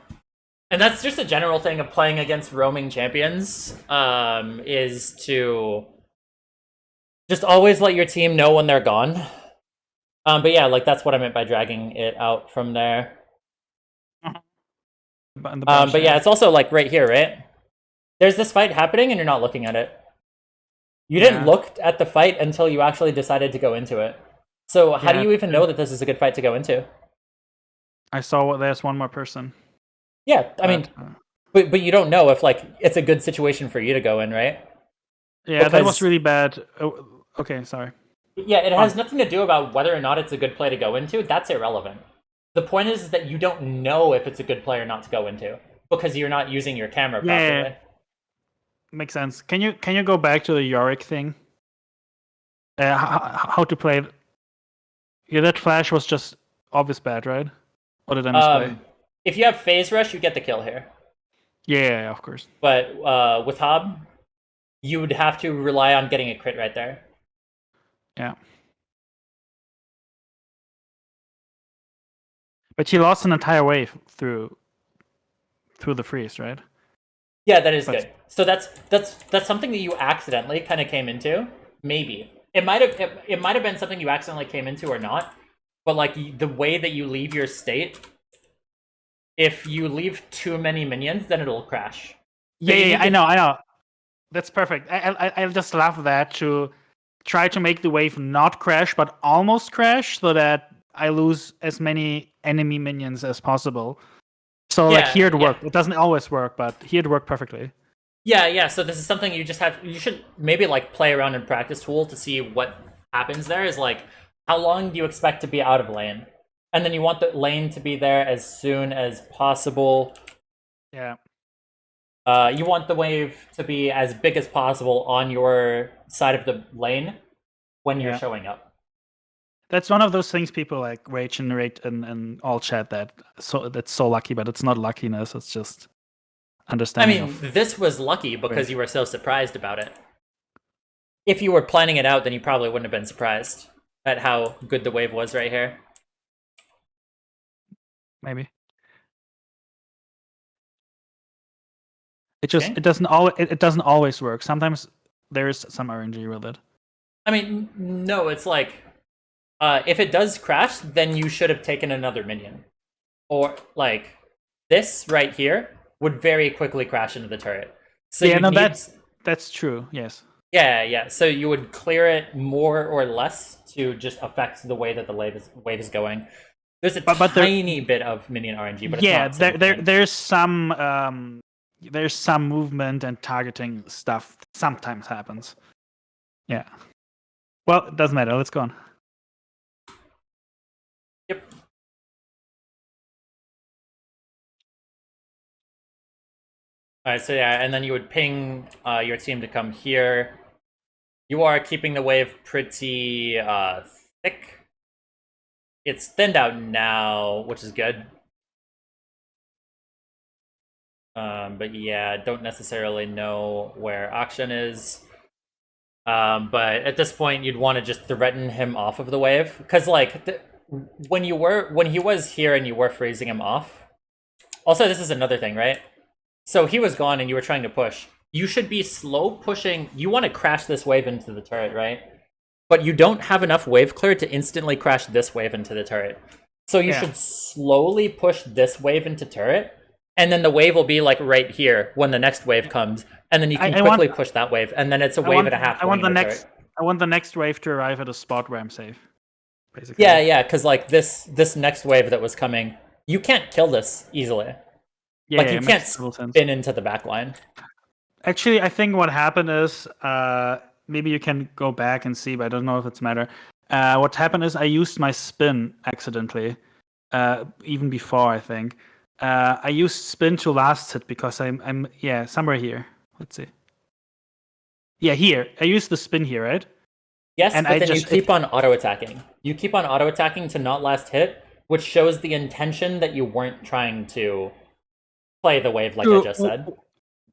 And that's just a general thing of playing against roaming champions, is to just always let your team know when they're gone. But yeah, like that's what I meant by dragging it out from there. But yeah, it's also like right here, right? There's this fight happening and you're not looking at it. You didn't look at the fight until you actually decided to go into it. So how do you even know that this is a good fight to go into? I saw there's one more person. Yeah, I mean, but you don't know if like it's a good situation for you to go in, right? Yeah, that was really bad. Oh, okay, sorry. Yeah, it has nothing to do about whether or not it's a good play to go into. That's irrelevant. The point is that you don't know if it's a good play or not to go into because you're not using your camera properly. Yeah, makes sense. Can you go back to the Yorick thing? How to play? Yeah, that flash was just obvious bad, right? Or did I misplay? If you have phase rush, you get the kill here. Yeah, of course. But with Hob, you would have to rely on getting a crit right there. Yeah. But he lost an entire wave through the freeze, right? Yeah, that is good. So that's something that you accidentally kind of came into. Maybe it might have been something you accidentally came into or not. But like the way that you leave your state, if you leave too many minions, then it'll crash. Yeah, I know. That's perfect. I just love that to try to make the wave not crash, but almost crash, so that I lose as many enemy minions as possible. So like here it worked. It doesn't always work, but here it worked perfectly. Yeah. So this is something you should maybe like play around in practice tool to see what happens there. Is like, how long do you expect to be out of lane? And then you want the lane to be there as soon as possible. Yeah. You want the wave to be as big as possible on your side of the lane when you're showing up. That's one of those things people like rage and all chat that's so lucky, but it's not luckiness. It's just understanding. I mean, this was lucky because you were so surprised about it. If you were planning it out, then you probably wouldn't have been surprised at how good the wave was right here. Maybe. It doesn't always work. Sometimes there's some RNG with it. I mean, no, it's like if it does crash, then you should have taken another minion. Or like this right here would very quickly crash into the turret. So that's true. Yes. Yeah. So you would clear it more or less to just affect the way that the wave is going. There's a tiny bit of minion RNG, but it's not there's some movement and targeting stuff sometimes happens. Yeah. Well, it doesn't matter. Let's go on. Yep. All right, so yeah, and then you would ping your team to come here. You are keeping the wave pretty thick. It's thinned out now, which is good. But yeah, don't necessarily know where Akshan is. But at this point, you'd want to just threaten him off of the wave, because like when he was here and you were freezing him off. Also, this is another thing, right? So he was gone and you were trying to push. You should be slow pushing. You want to crash this wave into the turret, right? but you don't have enough wave clear to instantly crash this wave into the turret. So you should slowly push this wave into turret, and then the wave will be like right here when the next wave comes, and then you can quickly push that wave, and then it's a wave and a half. I want the next wave to arrive at a spot where I'm safe. Basically. Yeah, because like this next wave that was coming, you can't kill this easily. Yeah, like you can't spin into the back line. Actually, I think what happened is maybe you can go back and see, but I don't know if it's matter. What happened is I used my spin accidentally, even before I think. I used spin to last hit because I'm somewhere here. Let's see. Yeah, here. I used the spin here, right? Yes, and but then you keep on auto-attacking. You keep on auto-attacking to not last hit, which shows the intention that you weren't trying to play the wave like I just said.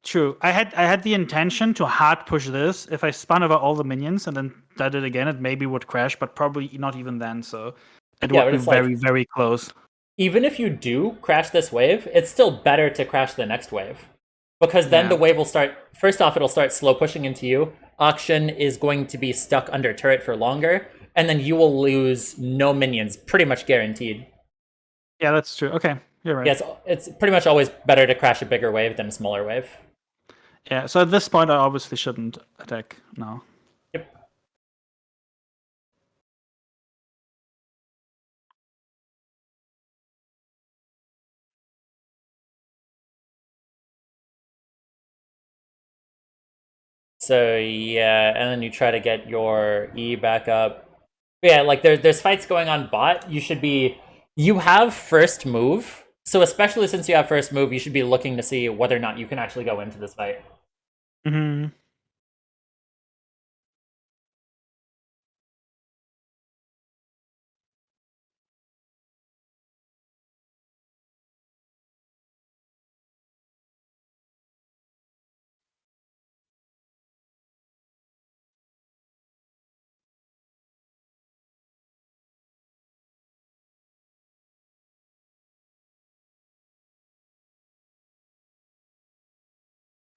True. I had the intention to hard push this. If I spun over all the minions and then did it again, it maybe would crash, but probably not even then, so it would be very, very close. Even if you do crash this wave, it's still better to crash the next wave. Because then the wave will start... First off, it'll start slow pushing into you. Auction is going to be stuck under turret for longer, and then you will lose no minions, pretty much guaranteed. Yeah, that's true. Okay, you're right. Yes, it's pretty much always better to crash a bigger wave than a smaller wave. Yeah, so at this point, I obviously shouldn't attack now. Yep. So yeah, and then you try to get your E back up. But yeah, like there's fights going on bot. You have first move. So especially since you have first move, you should be looking to see whether or not you can actually go into this fight. Mm-hmm.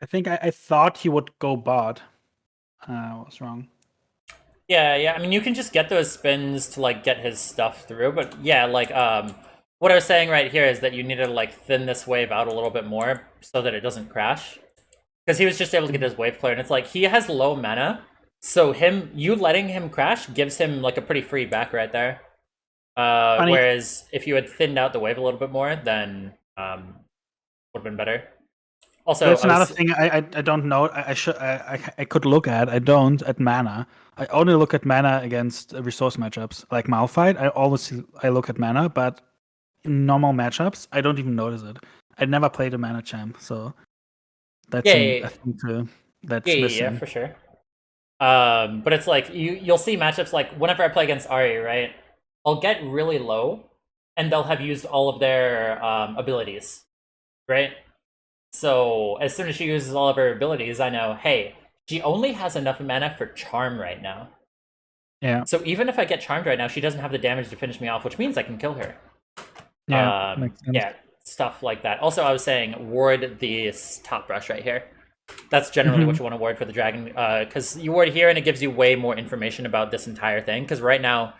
I think I thought he would go bot. I was wrong. Yeah. I mean, you can just get those spins to like get his stuff through, but yeah, like what I was saying right here is that you need to like thin this wave out a little bit more so that it doesn't crash. Because he was just able to get his wave clear, and it's like he has low mana, so you letting him crash gives him like a pretty free back right there. Whereas if you had thinned out the wave a little bit more, then would have been better. Also, that's another thing I don't know. I could look at. I don't at mana. I only look at mana against resource matchups like Malphite. I look at mana, but in normal matchups, I don't even notice it. I never played a mana champ, so that's a thing that's missing. Yeah, for sure. But it's like you'll see matchups like whenever I play against Ari, right? I'll get really low, and they'll have used all of their abilities, right? So as soon as she uses all of her abilities, I know, hey, she only has enough mana for Charm right now. Yeah. So even if I get Charmed right now, she doesn't have the damage to finish me off, which means I can kill her. Yeah. Yeah, stuff like that. Also, I was saying, ward the top brush right here. That's generally what you want to ward for the dragon, because you ward here and it gives you way more information about this entire thing. Because right now,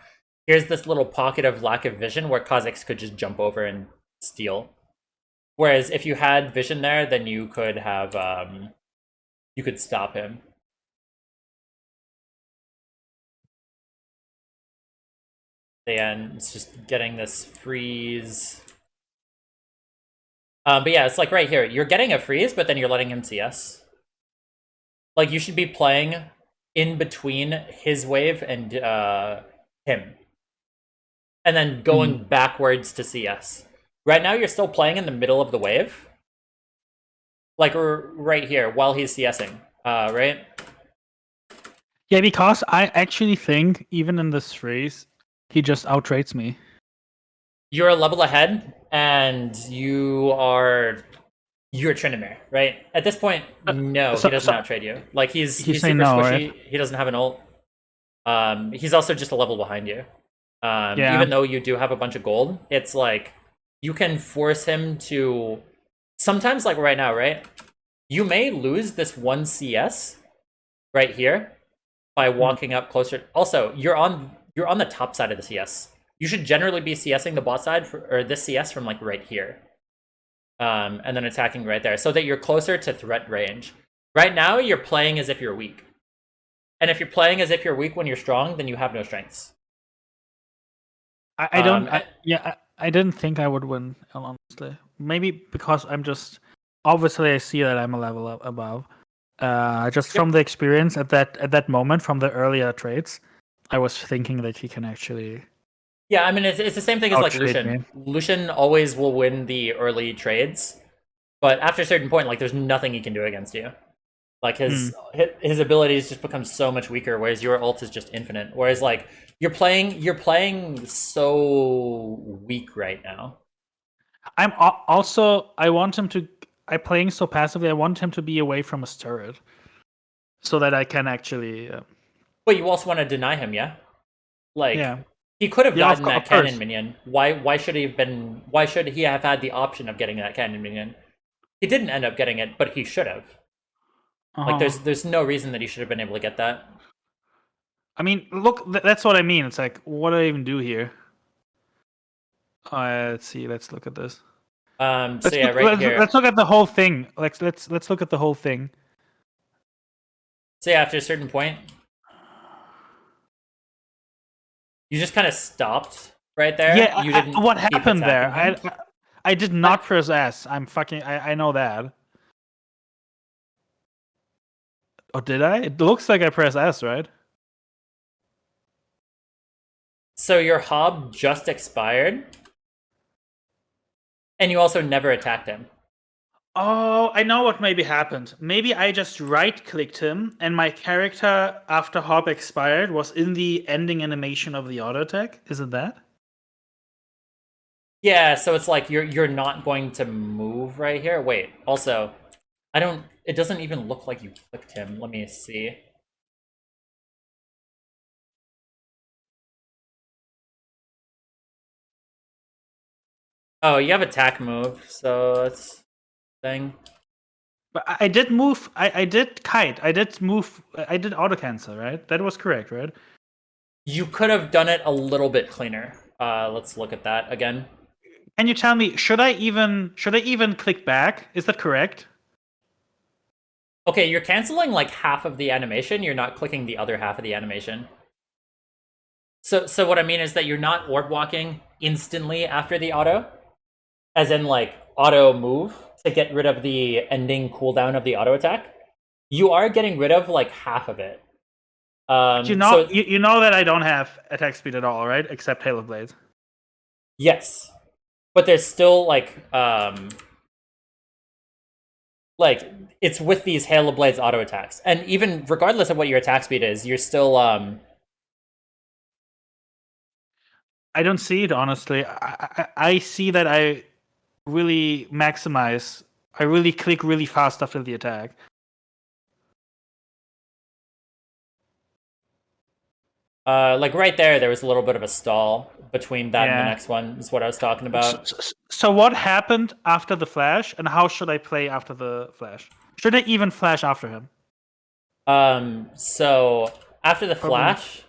here's this little pocket of lack of vision where Kha'Zix could just jump over and steal. Whereas if you had vision there, then you could have, you could stop him. And it's just getting this freeze. But yeah, it's like right here. You're getting a freeze, but then you're letting him CS. Like, you should be playing in between his wave and him. And then going backwards to CS. Right now, you're still playing in the middle of the wave. Like, right here, while he's CSing, right? Yeah, because I actually think, even in this freeze, he just outrates me. You're a level ahead, and you're Tryndamere, right? At this point, no, he doesn't outtrade you. Like, he's super no, squishy. right? He doesn't have an ult. He's also just a level behind you. Yeah. Even though you do have a bunch of gold, it's like you can force him to. Sometimes, like right now, right? You may lose this one CS right here, by walking up closer. Also, you're on the top side of the CS. You should generally be CSing the bot side or this CS from like right here, and then attacking right there, so that you're closer to threat range. Right now, you're playing as if you're weak, and if you're playing as if you're weak when you're strong, then you have no strengths. I don't. I didn't think I would win, honestly. Maybe because I'm just obviously I see that I'm a level up above. Just from the experience at that moment from the earlier trades, I was thinking that he can actually. Yeah, I mean it's the same thing as like Outtrade me. Lucian. Lucian always will win the early trades, but after a certain point, like there's nothing he can do against you. Like his abilities just become so much weaker, whereas your ult is just infinite. Whereas like you're playing so weak right now. I'm also I want him to. I'm playing so passively. I want him to be away from his turret, so that I can actually. But you also want to deny him, yeah? Like Yeah. he could have gotten that of cannon course. minion. Why should he have been? Why should he have had the option of getting that cannon minion? He didn't end up getting it, but he should have. Like there's no reason that he should have been able to get that. I mean, look, that's what I mean. It's like, what do I even do here? Let's see. Let's look at this. So yeah, right here. Let's look at the whole thing. Let's look at the whole thing. So yeah, after a certain point, you just kind of stopped right there. Yeah. You didn't. What happened there? Him. I did not press S. I'm fucking. I know that. Oh, did I? It looks like I pressed S, right? So your hob just expired, and you also never attacked him. Oh, I know what maybe happened. Maybe I just right-clicked him, and my character, after hob expired, was in the ending animation of the auto attack. Is it that? Yeah, so it's like you're not going to move right here. Wait, also, I don't. It doesn't even look like you clicked him. Let me see. Oh, you have attack move, so it's thing. But I did move. I did kite. I did move. I did auto cancel. Right. That was correct. Right. You could have done it a little bit cleaner. Let's look at that again. Can you tell me? Should I even click back? Is that correct? Okay, you're canceling like half of the animation. You're not clicking the other half of the animation. So what I mean is that you're not orb walking instantly after the auto, as in like auto move to get rid of the ending cooldown of the auto attack. You are getting rid of like half of it. You know, you know that I don't have attack speed at all, right? Except Hail of Blades. Yes, but there's still like it's with these Hail of Blades auto attacks, and even regardless of what your attack speed is, you're still I don't see it, honestly. I see that I really maximize. I really click really fast after the attack. like right there was a little bit of a stall between that and the next one, is what I was talking about. So what happened after the flash, and how should I play after the flash? Should I even flash after him? So after the flash,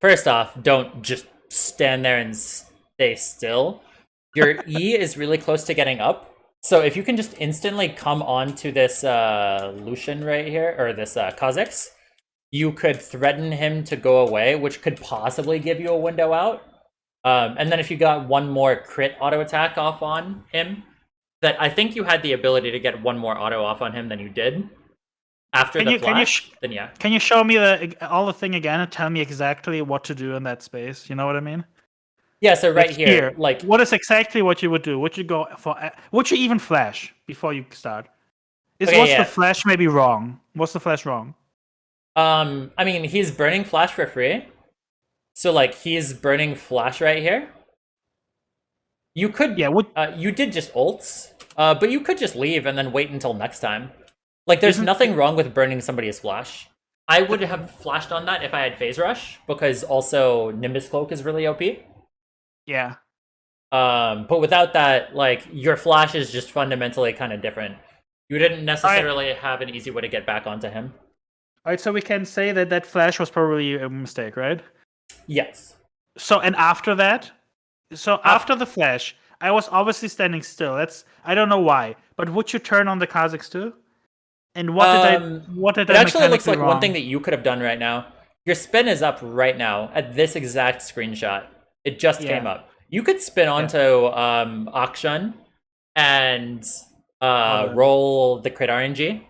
first off, don't just stand there and stay still. Your E is really close to getting up. So if you can just instantly come onto this Lucian right here, or this Kha'Zix, you could threaten him to go away, which could possibly give you a window out. And then if you got one more crit auto attack off on him, that I think you had the ability to get one more auto off on him than you did after the flash, then yeah. Can you show me all the thing again and tell me exactly what to do in that space? You know what I mean? Yeah, so right here, like what is exactly what you would do? Would you go for? Would you even flash before you start? Was the flash maybe wrong? Was the flash wrong? I mean, he's burning flash for free, so like he's burning flash right here. You could, you did just ults, but you could just leave and then wait until next time. Like, there's nothing wrong with burning somebody's flash. I would have flashed on that if I had phase rush, because also Nimbus Cloak is really OP. Yeah. But without that, like, your flash is just fundamentally kind of different. You didn't necessarily have an easy way to get back onto him. Alright, so we can say that that flash was probably a mistake, right? Yes. So, and after that, so after the flash, I was obviously standing still. I don't know why, but would you turn on the Kazakhs too? And what did It I actually looks mechanically like one thing wrong? that you could have done right now. Your spin is up right now at this exact screenshot. It just came Yeah, up. You could spin yeah. onto Akshan and Other. roll the crit RNG.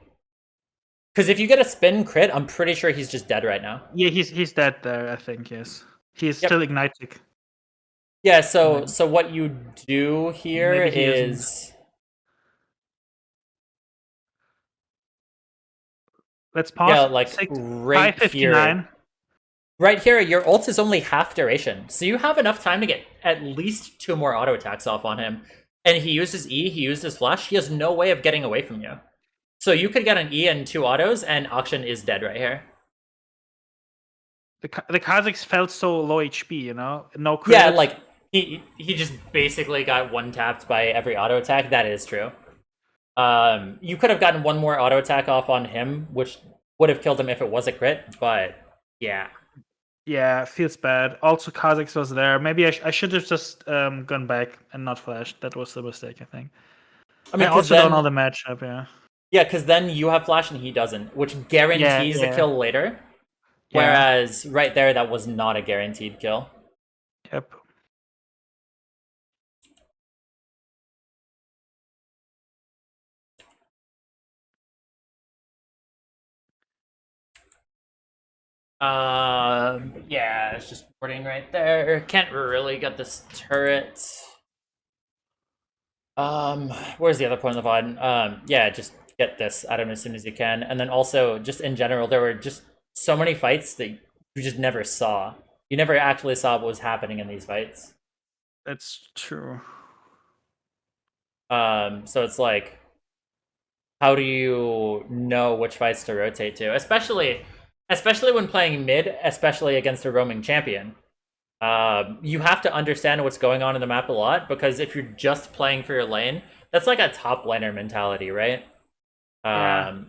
Because if you get a spin crit, I'm pretty sure he's just dead right now. Yeah, he's dead there. I think yes. He's still Yep. igniting. Yeah. And So what you do here maybe he isn't. is Let's yeah, pause. like Six right five fifty here. nine. Right here, your ult is only half duration, so you have enough time to get at least 2 more auto attacks off on him. And he uses E, he uses flash, he has no way of getting away from you. So you could get an E and 2 autos, and Akshan is dead right here. The Kazakhs felt so low HP, you know, no crit. Yeah, like he just basically got one tapped by every auto attack. That is true. You could have gotten one more auto attack off on him, which would have killed him if it was a crit. But yeah, Yeah, feels bad. Also, Kazakhs was there. Maybe I should have just gone back and not flashed. That was the mistake, I think. I I mean, because also don't know then the matchup. then you have flash and he doesn't, which guarantees a Yeah. kill later. Yeah. Whereas right there, that was not a guaranteed kill. Yep. Yeah, it's just boarding right there. Can't really get this turret. Where's the other point of the VOD? Yeah, just get this at him as soon as you can. And then also, just in general, there were just so many fights that you just never saw. You never actually saw what was happening in these fights. That's true. So it's like, how do you know which fights to rotate to? Especially when playing mid, especially against a roaming champion. You have to understand what's going on in the map a lot, because if you're just playing for your lane, that's like a top laner mentality, right? Yeah.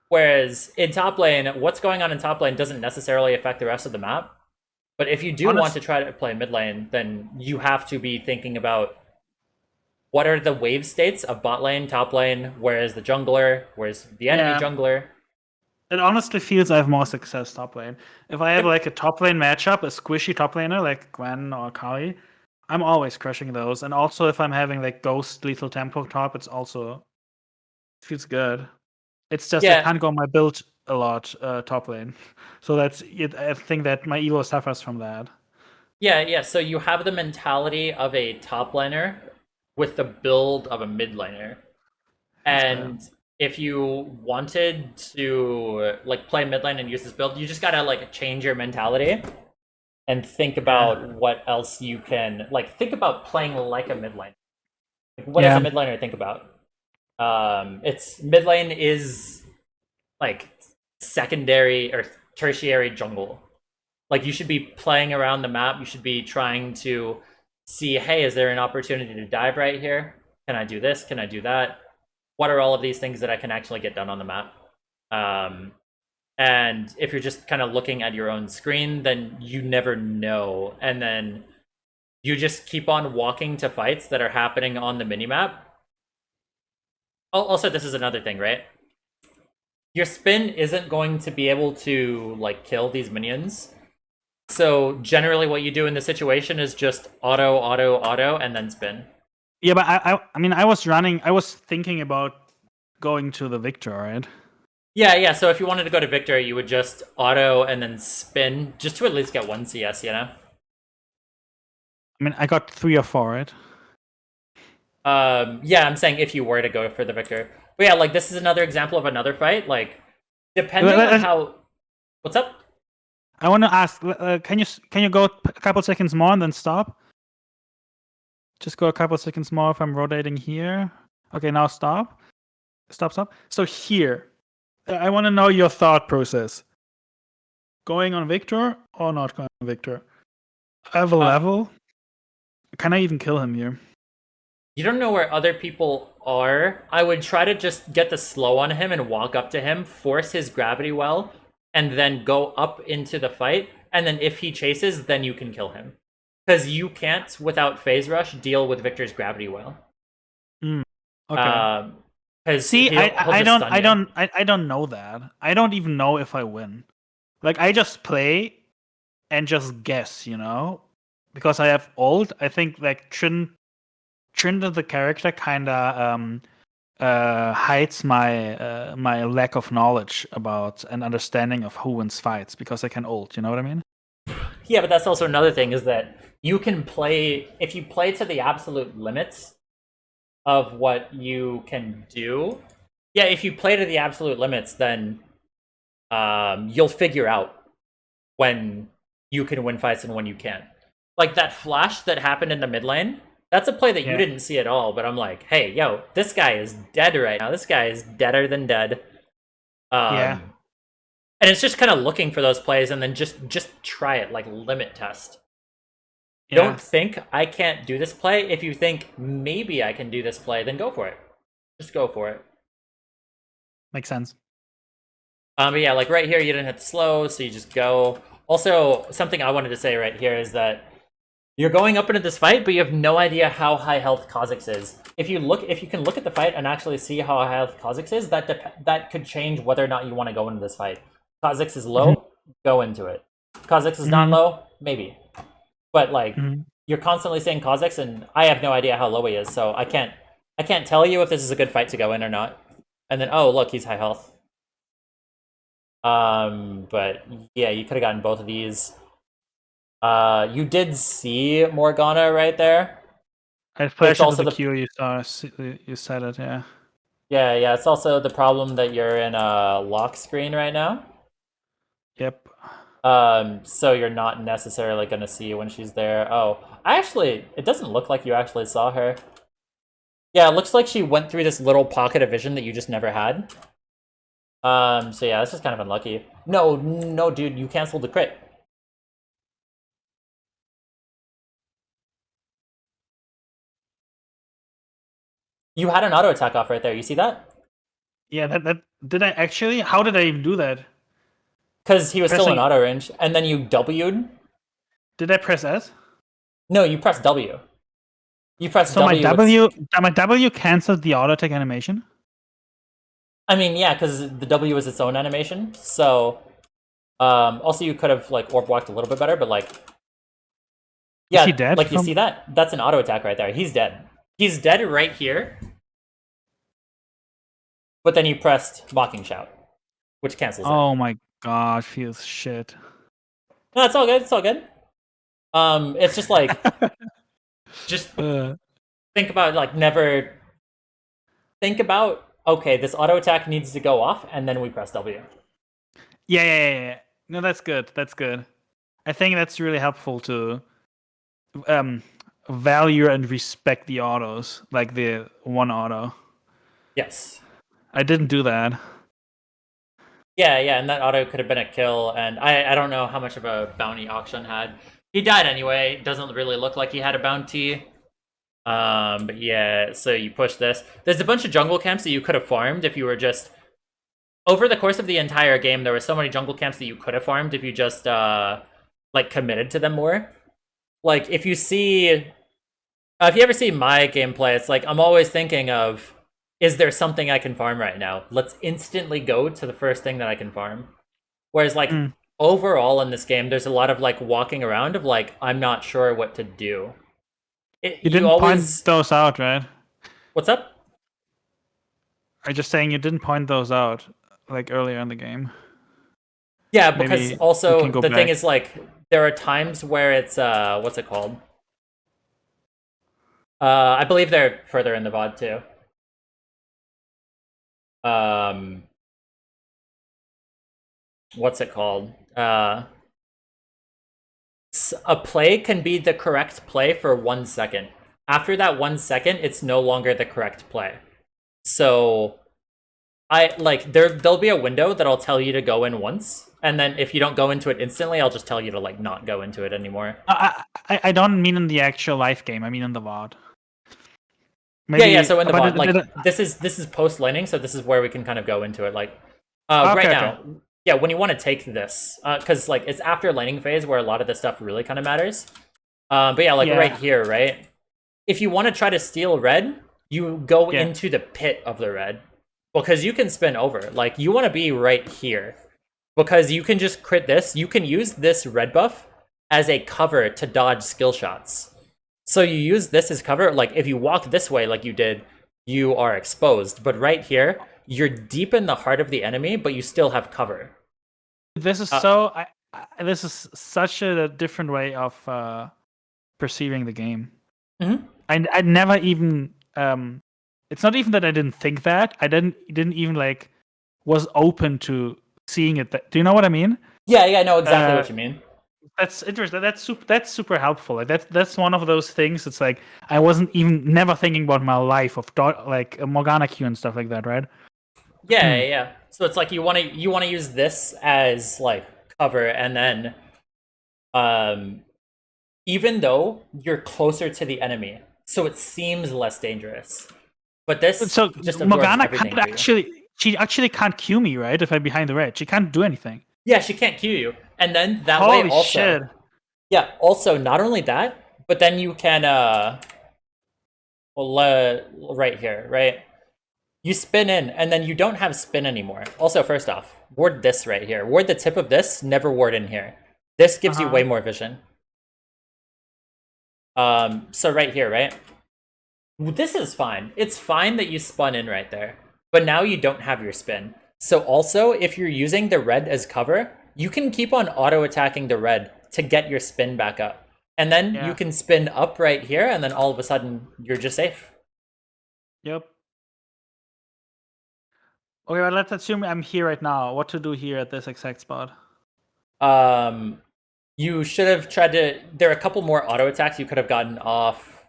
Whereas in top lane, what's going on in top lane doesn't necessarily affect the rest of the map. But if you do want to try to play mid lane, then you have to be thinking about what are the wave states of bot lane, top lane, where is the jungler, where's the enemy jungler. It honestly feels I have more success top lane. If I have like a top lane matchup, a squishy top laner like Gwen or Kali, I'm always crushing those. And also if I'm having like Ghost Lethal Tempo top, it feels good. It's just I can't go my build a lot top lane. So that's it. I think that my elo suffers from that. Yeah. So you have the mentality of a top laner with the build of a mid laner. And if you wanted to like play mid lane and use this build, you just gotta like change your mentality and think about what else you can like. Think about playing like a mid lane. Like, what does a mid laner think about? It's mid lane is like secondary or tertiary jungle. Like you should be playing around the map. You should be trying to see, hey, is there an opportunity to dive right here? Can I do this? Can I do that? What are all of these things that I can actually get done on the map? And if you're just kind of looking at your own screen, then you never know. And then you just keep on walking to fights that are happening on the minimap. Also, this is another thing, right? Your spin isn't going to be able to like kill these minions. So generally what you do in this situation is just auto, auto, auto, and then spin. Yeah, but I mean I was thinking about going to the Victor, right? Yeah. So if you wanted to go to Victor, you would just auto and then spin, just to at least get 1 CS, you know? I mean I got 3 or 4, right? Yeah, I'm saying if you were to go for the Victor. But yeah, like this is another example of another fight. Like, depending on how... What's up? I want to ask, can you go a couple seconds more and then stop? Just go a couple seconds more if I'm rotating here. Okay, now stop. Stop. So here, I want to know your thought process. Going on Victor or not going on Victor? I have a level. Can I even kill him here? You don't know where other people are, I would try to just get the slow on him and walk up to him, force his gravity well, and then go up into the fight. And then if he chases, then you can kill him. Because you can't, without phase rush, deal with Victor's gravity well. Okay. See, he'll I just don't, stun I you. don't, I don't know that. I don't even know if I win. Like, I just play and just guess, you know, because I have ult. I think like Tryndamere the character kind of hides my my lack of knowledge about and understanding of who wins fights because I can ult. You know what I mean? Yeah, but that's also another thing is that you can play if you play to the absolute limits of what you can do. Yeah, if you play to the absolute limits, then you'll figure out when you can win fights and when you can't. Like that flash that happened in the mid lane, that's a play that you Yeah. didn't see at all, but I'm like, hey, yo, this guy is dead right now. This guy is deader than dead. Yeah. And it's just kind of looking for those plays and then just try it, like limit test. Yeah. Don't think I can't do this play. If you think maybe I can do this play, then go for it. Just go for it. Makes sense. But yeah, like right here, you didn't hit the slow, so you just go. Also, something I wanted to say right here is that you're going up into this fight, but you have no idea how high health Kha'Zix is. If you can look at the fight and actually see how high health Kha'Zix is, that could change whether or not you want to go into this fight. Kha'Zix is low, go into it. Kha'Zix is not low, maybe. But like you're constantly saying Kha'Zix, and I have no idea how low he is, so I can't tell you if this is a good fight to go in or not. And then oh look, he's high health. But yeah, you could have gotten both of these. You did see Morgana right there. I flashed into also the the queue. You saw. You said it. Yeah. yeah. It's also the problem that you're in a lock screen right now. Yep. So you're not necessarily going to see when she's there. Oh, it doesn't look like you actually saw her. Yeah, it looks like she went through this little pocket of vision that you just never had. So yeah, that's just kind of unlucky. No, dude, you canceled the crit. You had an auto attack off right there. You see that? Yeah. That did I actually? How did I even do that? Because he was still in Pressing- auto range, and then you W'd. Did I press S? No, you pressed W. You pressed So W. my W canceled the auto attack animation. I mean, yeah, because the W is its own animation. So, also you could have like orb walked a little bit better, but like, yeah, Is he dead like you see that? That's an auto attack right there. He's dead. He's dead right here. But then you pressed Mocking Shout, which cancels it. Oh my god, feels shit. No, it's all good. It's all good. It's just like, just think about like never. Think about okay, this auto attack needs to go off, and then we press W. Yeah. No, that's good. That's good. I think that's really helpful to value and respect the autos, like the one auto. Yes. I didn't do that. Yeah, and that auto could have been a kill, and I don't know how much of a bounty Auction had. He died anyway. Doesn't really look like he had a bounty. But yeah, so you push this. There's a bunch of jungle camps that you could have farmed if you were just... Over the course of the entire game, there were so many jungle camps that you could have farmed if you just, like, committed to them more. Like, if you see... if you ever see my gameplay, it's like, I'm always thinking of, is there something I can farm right now? Let's instantly go to the first thing that I can farm. Whereas, like, overall in this game, there's a lot of, like, walking around of, like, I'm not sure what to do. You didn't point those out, right? What's up? I'm just saying you didn't point those out, like, earlier in the game. Yeah, because also, the thing is, like, there are times where it's, what's it called? I believe they're further in the VOD, too. What's it called? A play can be the correct play for 1 second. After that 1 second, it's no longer the correct play. So, there'll be a window that I'll tell you to go in once, and then if you don't go into it instantly, I'll just tell you to, like, not go into it anymore. I don't mean in the actual live game, I mean in the VOD. Maybe, Yeah. So in the but bot, like this is post laning, so this is where we can kind of go into it. Like right now, yeah, when you want to take this, because like it's after laning phase where a lot of this stuff really kind of matters. But yeah, like right here, right? If you want to try to steal red, you go into the pit of the red because you can spin over. Like you want to be right here because you can just crit this. You can use this red buff as a cover to dodge skill shots. So you use this as cover. Like if you walk this way like you did, you are exposed. But right here, you're deep in the heart of the enemy, but you still have cover. This is this is such a different way of perceiving the game. Mm-hmm. I never even it's not even that I didn't think that. I didn't even like was open to seeing it. Do you know what I mean? Yeah, I know exactly what you mean. That's interesting. That's super helpful. Like that's one of those things. It's like I wasn't even never thinking about my life of like a Morgana Q and stuff like that, right? Yeah. So it's like you want to use this as like cover, and then even though you're closer to the enemy, so it seems less dangerous. But this so just Morgana everything can't she actually can't Q me, right? If I'm behind the red, she can't do anything. Yeah, she can't Q you, and then that Holy way also. Shit. Yeah. Also, not only that, but then you can right here, right? You spin in, and then you don't have spin anymore. Also, first off, ward this right here. Ward the tip of this, never ward in here. This gives you way more vision. So right here, right? This is fine. It's fine that you spun in right there. But now you don't have your spin. So also, if you're using the red as cover, you can keep on auto-attacking the red to get your spin back up. And then you can spin up right here, and then all of a sudden, you're just safe. Yep. Okay, well, let's assume I'm here right now. What to do here at this exact spot? You should have tried to... There are a couple more auto-attacks you could have gotten off.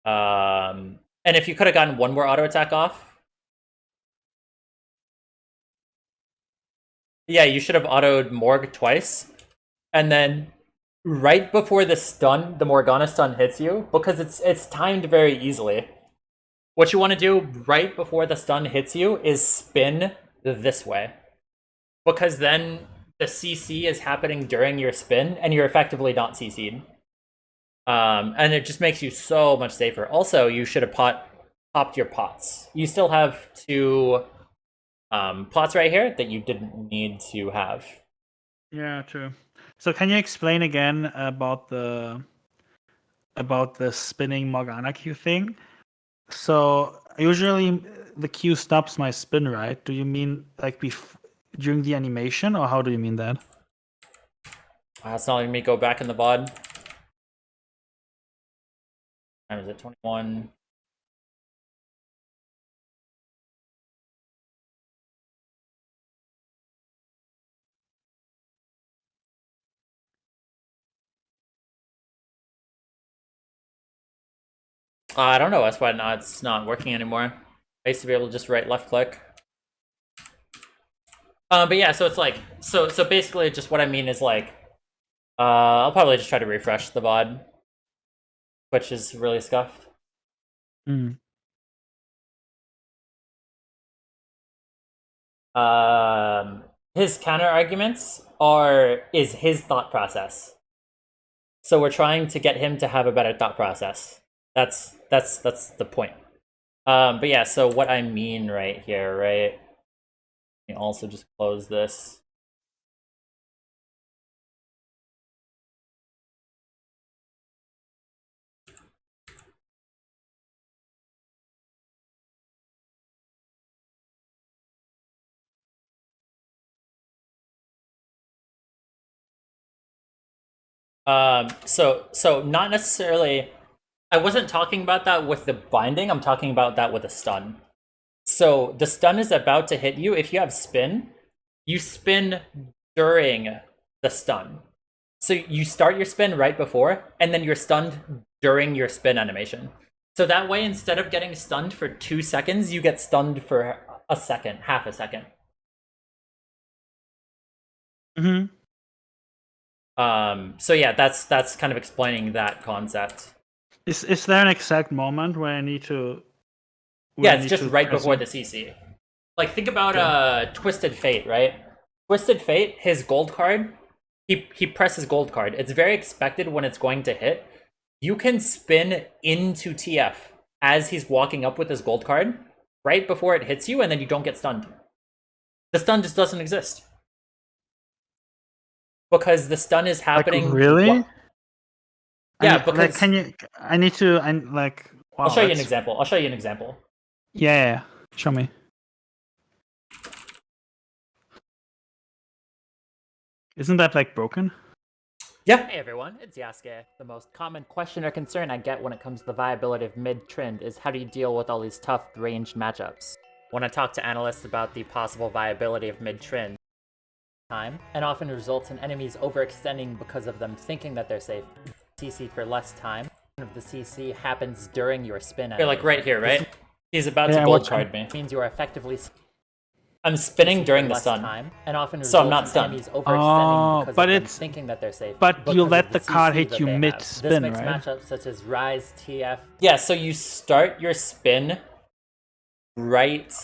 And if you could have gotten one more auto-attack off... Yeah, you should have autoed Morg twice. And then right before the Morgana stun hits you, because it's timed very easily, what you want to do right before the stun hits you is spin this way. Because then the CC is happening during your spin, and you're effectively not CC'd. And it just makes you so much safer. Also, you should have popped your pots. You still have 2 plots right here that you didn't need to have. Yeah, true. So can you explain again about the spinning Morgana Q thing? So usually the Q stops my spin, right? Do you mean like during the animation, or how do you mean that? It's not letting me go back in the VOD. Time is it? 21. I don't know. That's why it's not working anymore. I used to be able to just left click. But yeah, so it's like so basically just what I mean is like I'll probably just try to refresh the VOD, which is really scuffed. His counter arguments is his thought process. So we're trying to get him to have a better thought process. That's the point. But yeah, so what I mean right here, right? Let me also just close this. So not necessarily. I wasn't talking about that with the binding. I'm talking about that with a stun. So the stun is about to hit you. If you have spin, you spin during the stun. So you start your spin right before, and then you're stunned during your spin animation. So that way, instead of getting stunned for 2 seconds, you get stunned for a second, half a second. So yeah, that's kind of explaining that concept. Is there an exact moment where I need to? Yeah, it's just right before the CC. Like, think about Twisted Fate, right? Twisted Fate, his gold card, he presses gold card. It's very expected when it's going to hit. You can spin into TF as he's walking up with his gold card right before it hits you, and then you don't get stunned. The stun just doesn't exist. Because the stun is happening. Like, really? Yeah, because like, can you? I need to. I like. Wow, I'll show you an example. Yeah, show me. Isn't that like broken? Yeah. Hey everyone, it's Yasukeh. The most common question or concern I get when it comes to the viability of mid-Trynd is how do you deal with all these tough ranged matchups? When I talk to analysts about the possible viability of mid-Trynd, time, and often results in enemies overextending because of them thinking that they're safe. CC for less time. Of the CC happens during your spin. You're like right here, right? He's about to gold card me. Means you are effectively. I'm spinning during the stun, time, and often so I'm not stunned. But it's thinking that they're safe. But you let the card hit you mid spin, right? This makes matchups such as Rise, TF. Yeah, so you start your spin right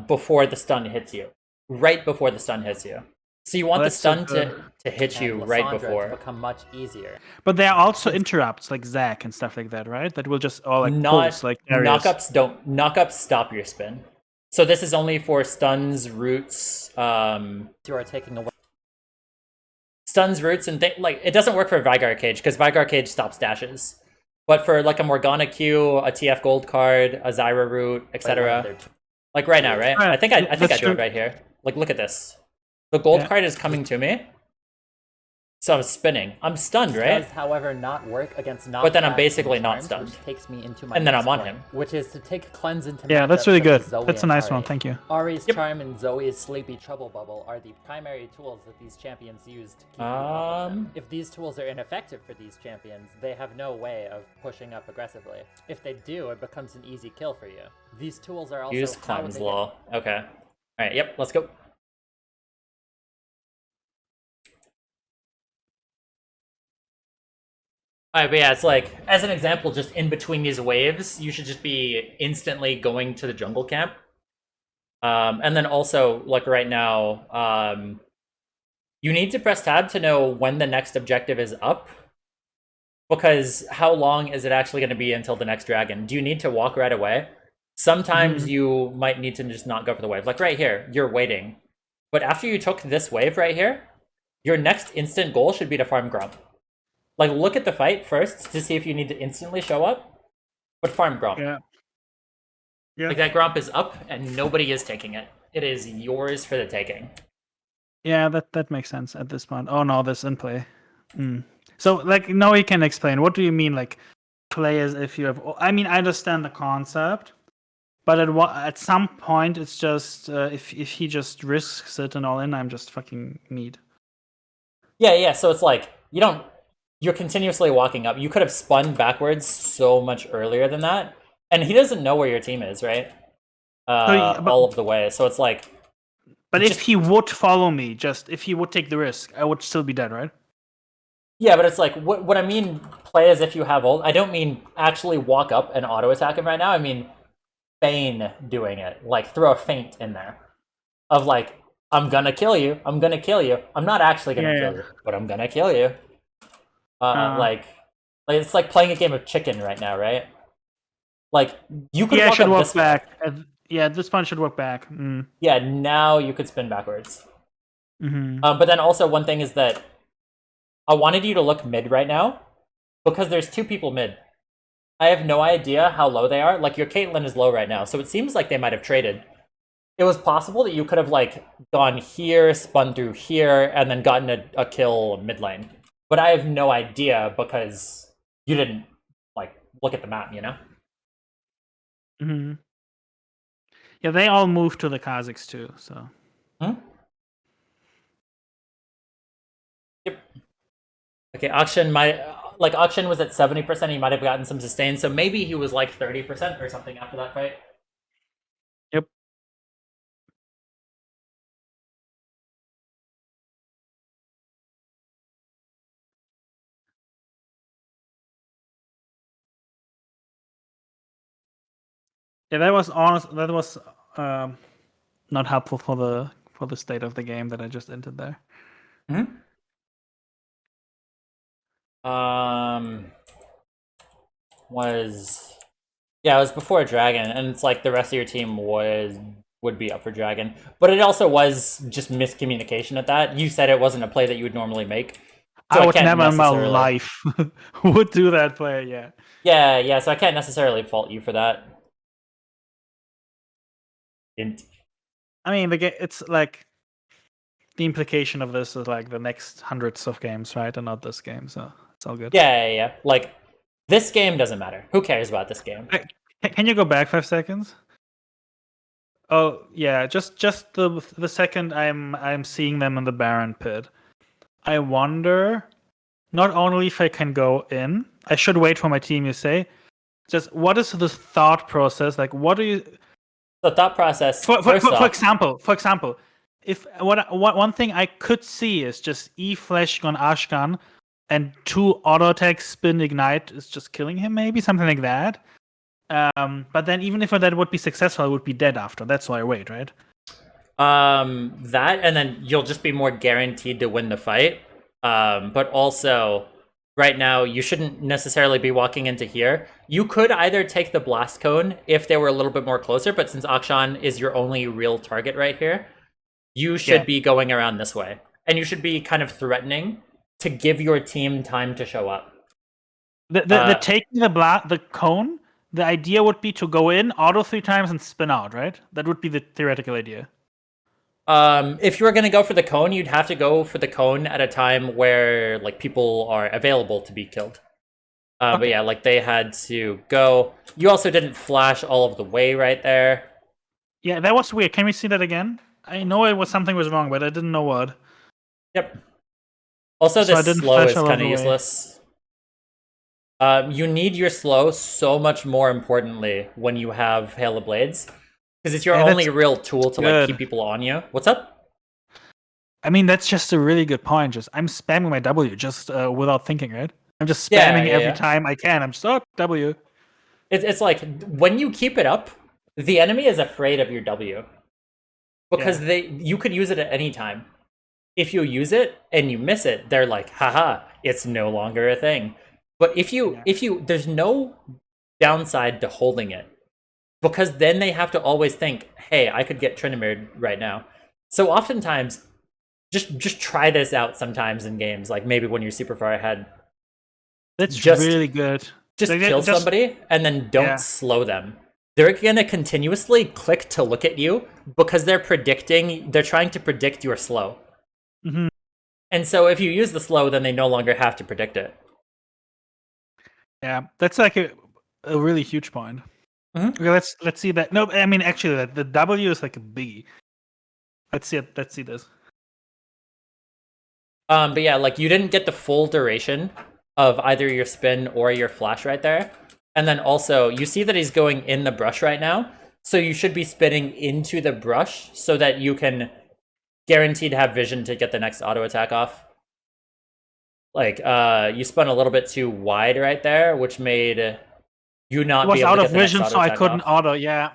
before the stun hits you. Right before the stun hits you. So you want the stun to hit you right before. To become much easier. But there are also interrupts like Zac and stuff like that, right? That will just pulse like areas. Knockups stop your spin. So this is only for stuns, roots. You are taking away stuns, roots, and like it doesn't work for Vigar Cage because Vigar Cage stops dashes. But for like a Morgana Q, a TF gold card, a Zyra root, etc. Like right now, right? I think I do it right here. Like look at this. The gold card is coming to me. So I'm spinning. I'm stunned, right? Does, however, not work against knockback. But then I'm basically not stunned. Which takes me into my and then I'm on him. Which is to take cleanse into that's really good. That's a nice one. Thank you. Ari's Charm and Zoe's Sleepy Trouble Bubble are the primary tools that these champions use to keep you off of them. If these tools are ineffective for these champions, they have no way of pushing up aggressively. If they do, it becomes an easy kill for you. These tools are also use cleanse law. Okay. All right. Yep. Let's go. Alright, but yeah, it's like, as an example, just in between these waves, you should just be instantly going to the jungle camp. And then also, like right now, you need to press tab to know when the next objective is up. Because how long is it actually going to be until the next dragon? Do you need to walk right away? Sometimes you might need to just not go for the wave. Like right here, you're waiting. But after you took this wave right here, your next instant goal should be to farm Grump. Like, look at the fight first to see if you need to instantly show up, but farm Grump. Yeah. Like, that Grump is up, and nobody is taking it. It is yours for the taking. Yeah, that makes sense at this point. Oh, no, this in play. So, like, now you can explain. What do you mean, like, play as if you have... I mean, I understand the concept, but at some point, it's just... if he just risks it and all in, I'm just fucking need. Yeah, so it's like, you're continuously walking up. You could have spun backwards so much earlier than that. And he doesn't know where your team is, right? All of the way. So it's like... But if he would follow me, if he would take the risk, I would still be dead, right? Yeah, but it's like, what I mean, play as if you have ult. I don't mean actually walk up and auto-attack him right now. I mean feign doing it. Like, throw a feint in there. Of like, I'm gonna kill you. I'm gonna kill you. I'm not actually gonna kill you, but I'm gonna kill you. Like it's like playing a game of chicken right now, right? Like you could walk should up walk this back. Way. This one should walk back. Yeah, now you could spin backwards. But then also one thing is that I wanted you to look mid right now because there's two people mid. I have no idea how low they are. Like your Caitlyn is low right now, so it seems like they might have traded. It was possible that you could have like gone here, spun through here, and then gotten a kill mid lane. But I have no idea because you didn't like look at the map, you know? Yeah, they all moved to the Kazakhs too, so. Yep. Okay, Auction Auction was at 70%, he might have gotten some sustain, so maybe he was like 30% or something after that fight. Yep. Yeah, that was honest. That was not helpful for the state of the game that I just entered there. Mm-hmm. Was Yeah, it was before Dragon, and it's like the rest of your team would be up for Dragon, but it also was just miscommunication at that. You said it wasn't a play that you would normally make, so I I would can't never in my necessarily. life would do that play. Yeah. Yeah, so I can't necessarily fault you for that. Int. I mean, the game. It's like the implication of this is like the next hundreds of games, right, and not this game. So it's all good. Yeah. Like this game doesn't matter. Who cares about this game? Can you go back 5 seconds? Oh yeah, just the second I'm seeing them in the Baron pit. I wonder not only if I can go in. I should wait for my team. You say, just what is the thought process? Like, what do you? The thought process. For First off, example, if what one thing I could see is just E flash on Ashkan, and 2 auto attacks spin ignite is just killing him. Maybe something like that. But then even if that would be successful, I would be dead after. That's why I wait, right? that, and then you'll just be more guaranteed to win the fight. But also, right now, you shouldn't necessarily be walking into here. You could either take the blast cone if they were a little bit more closer, but since Akshan is your only real target right here, you should be going around this way. And you should be kind of threatening to give your team time to show up. The taking the cone, the idea would be to go in, auto 3 times, and spin out, right? That would be the theoretical idea. If you were going to go for the cone, you'd have to go for the cone at a time where like people are available to be killed. Okay. But yeah, like they had to go. You also didn't flash all of the way right there. Yeah, that was weird. Can we see that again? I know it was something was wrong, but I didn't know what. Yep. Also, so this slow is kind of useless. You need your slow so much more importantly when you have Hail of Blades, because it's your only real tool to like keep people on you. What's up? I mean, that's just a really good point. Just I'm spamming my W just without thinking, right? I'm just spamming every time I can. I'm just W. It's like when you keep it up, the enemy is afraid of your W because you could use it at any time. If you use it and you miss it, they're like, haha, it's no longer a thing. But if you there's no downside to holding it, because then they have to always think, hey, I could get Tryndamere right now. So oftentimes, just try this out sometimes in games, like maybe when you're super far ahead. That's really good. Just kill somebody and then don't slow them. They're gonna continuously click to look at you because they're trying to predict your slow. Mm-hmm. And so if you use the slow, then they no longer have to predict it. Yeah, that's like a really huge point. Mm-hmm. Okay, let's see that. No, I mean actually, the W is like a biggie. Let's see it. Let's see this. But yeah, like you didn't get the full duration of either your spin or your flash right there. And then also, you see that he's going in the brush right now. So you should be spinning into the brush so that you can guarantee to have vision to get the next auto attack off. Like, you spun a little bit too wide right there, which made you not be able to get the next auto attack off. It was out of vision, so I couldn't auto, yeah.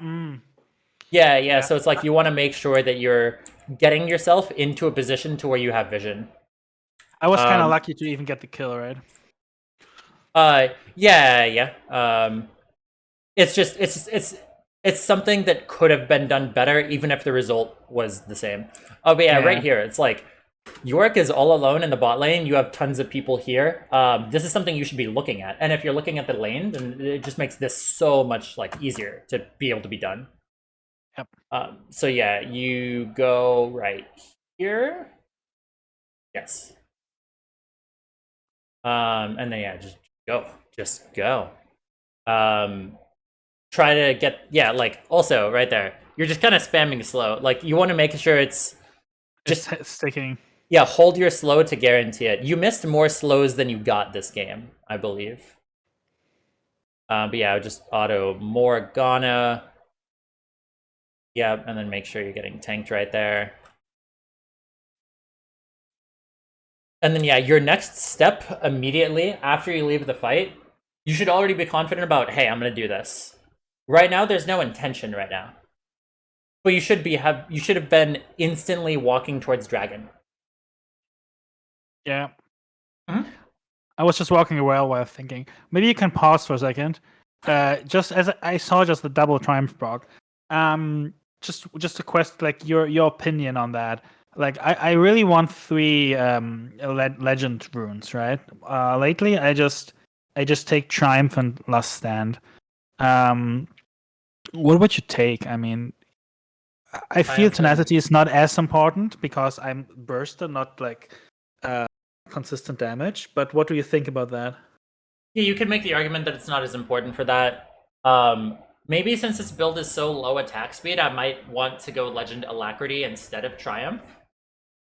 Yeah, so it's like you want to make sure that you're getting yourself into a position to where you have vision. I was kind of lucky to even get the kill, right? Yeah. It's just it's something that could have been done better, even if the result was the same. Oh, but yeah, right here, it's like Yorick is all alone in the bot lane. You have tons of people here. This is something you should be looking at, and if you're looking at the lane, then it just makes this so much like easier to be able to be done. Yep. So yeah, you go right here. Yes. And then yeah, just go. Try to get like also right there. You're just kind of spamming slow. Like you want to make sure it's just sticking. Yeah, hold your slow to guarantee it. You missed more slows than you got this game, I believe. But yeah, just auto Morgana. Yep, and then make sure you're getting tanked right there. And then yeah, your next step immediately after you leave the fight, you should already be confident about, hey, I'm gonna do this. Right now, there's no intention right now. But you should have been instantly walking towards dragon. Yeah. Mhm. I was just walking away while thinking. Maybe you can pause for a second. Just as I saw just the double triumph proc. Just a question, like your opinion on that. Like I really want 3 legend runes, right? Lately I just take triumph and last stand. What would you take? I mean, I feel Triumph and tenacity is not as important because I'm burster, not like consistent damage. But what do you think about that? yeah, you could make the argument that it's not as important for that. Maybe since this build is so low attack speed, I might want to go Legend Alacrity instead of Triumph.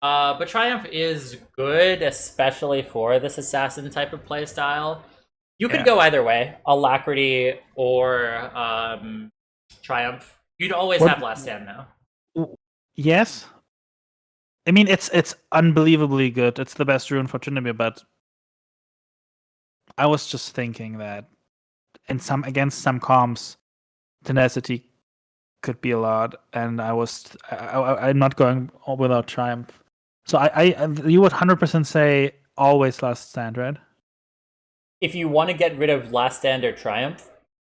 But Triumph is good, especially for this assassin type of playstyle. You could Yeah. go either way, Alacrity or Triumph. You'd always What? have Last Stand now. Yes. I mean, it's unbelievably good. It's the best rune for Tryndamere, but I was just thinking that against some comps, tenacity could be a lot, and I'm not going without triumph. So you would 100% say always last stand, right? If you want to get rid of Last Stand or Triumph,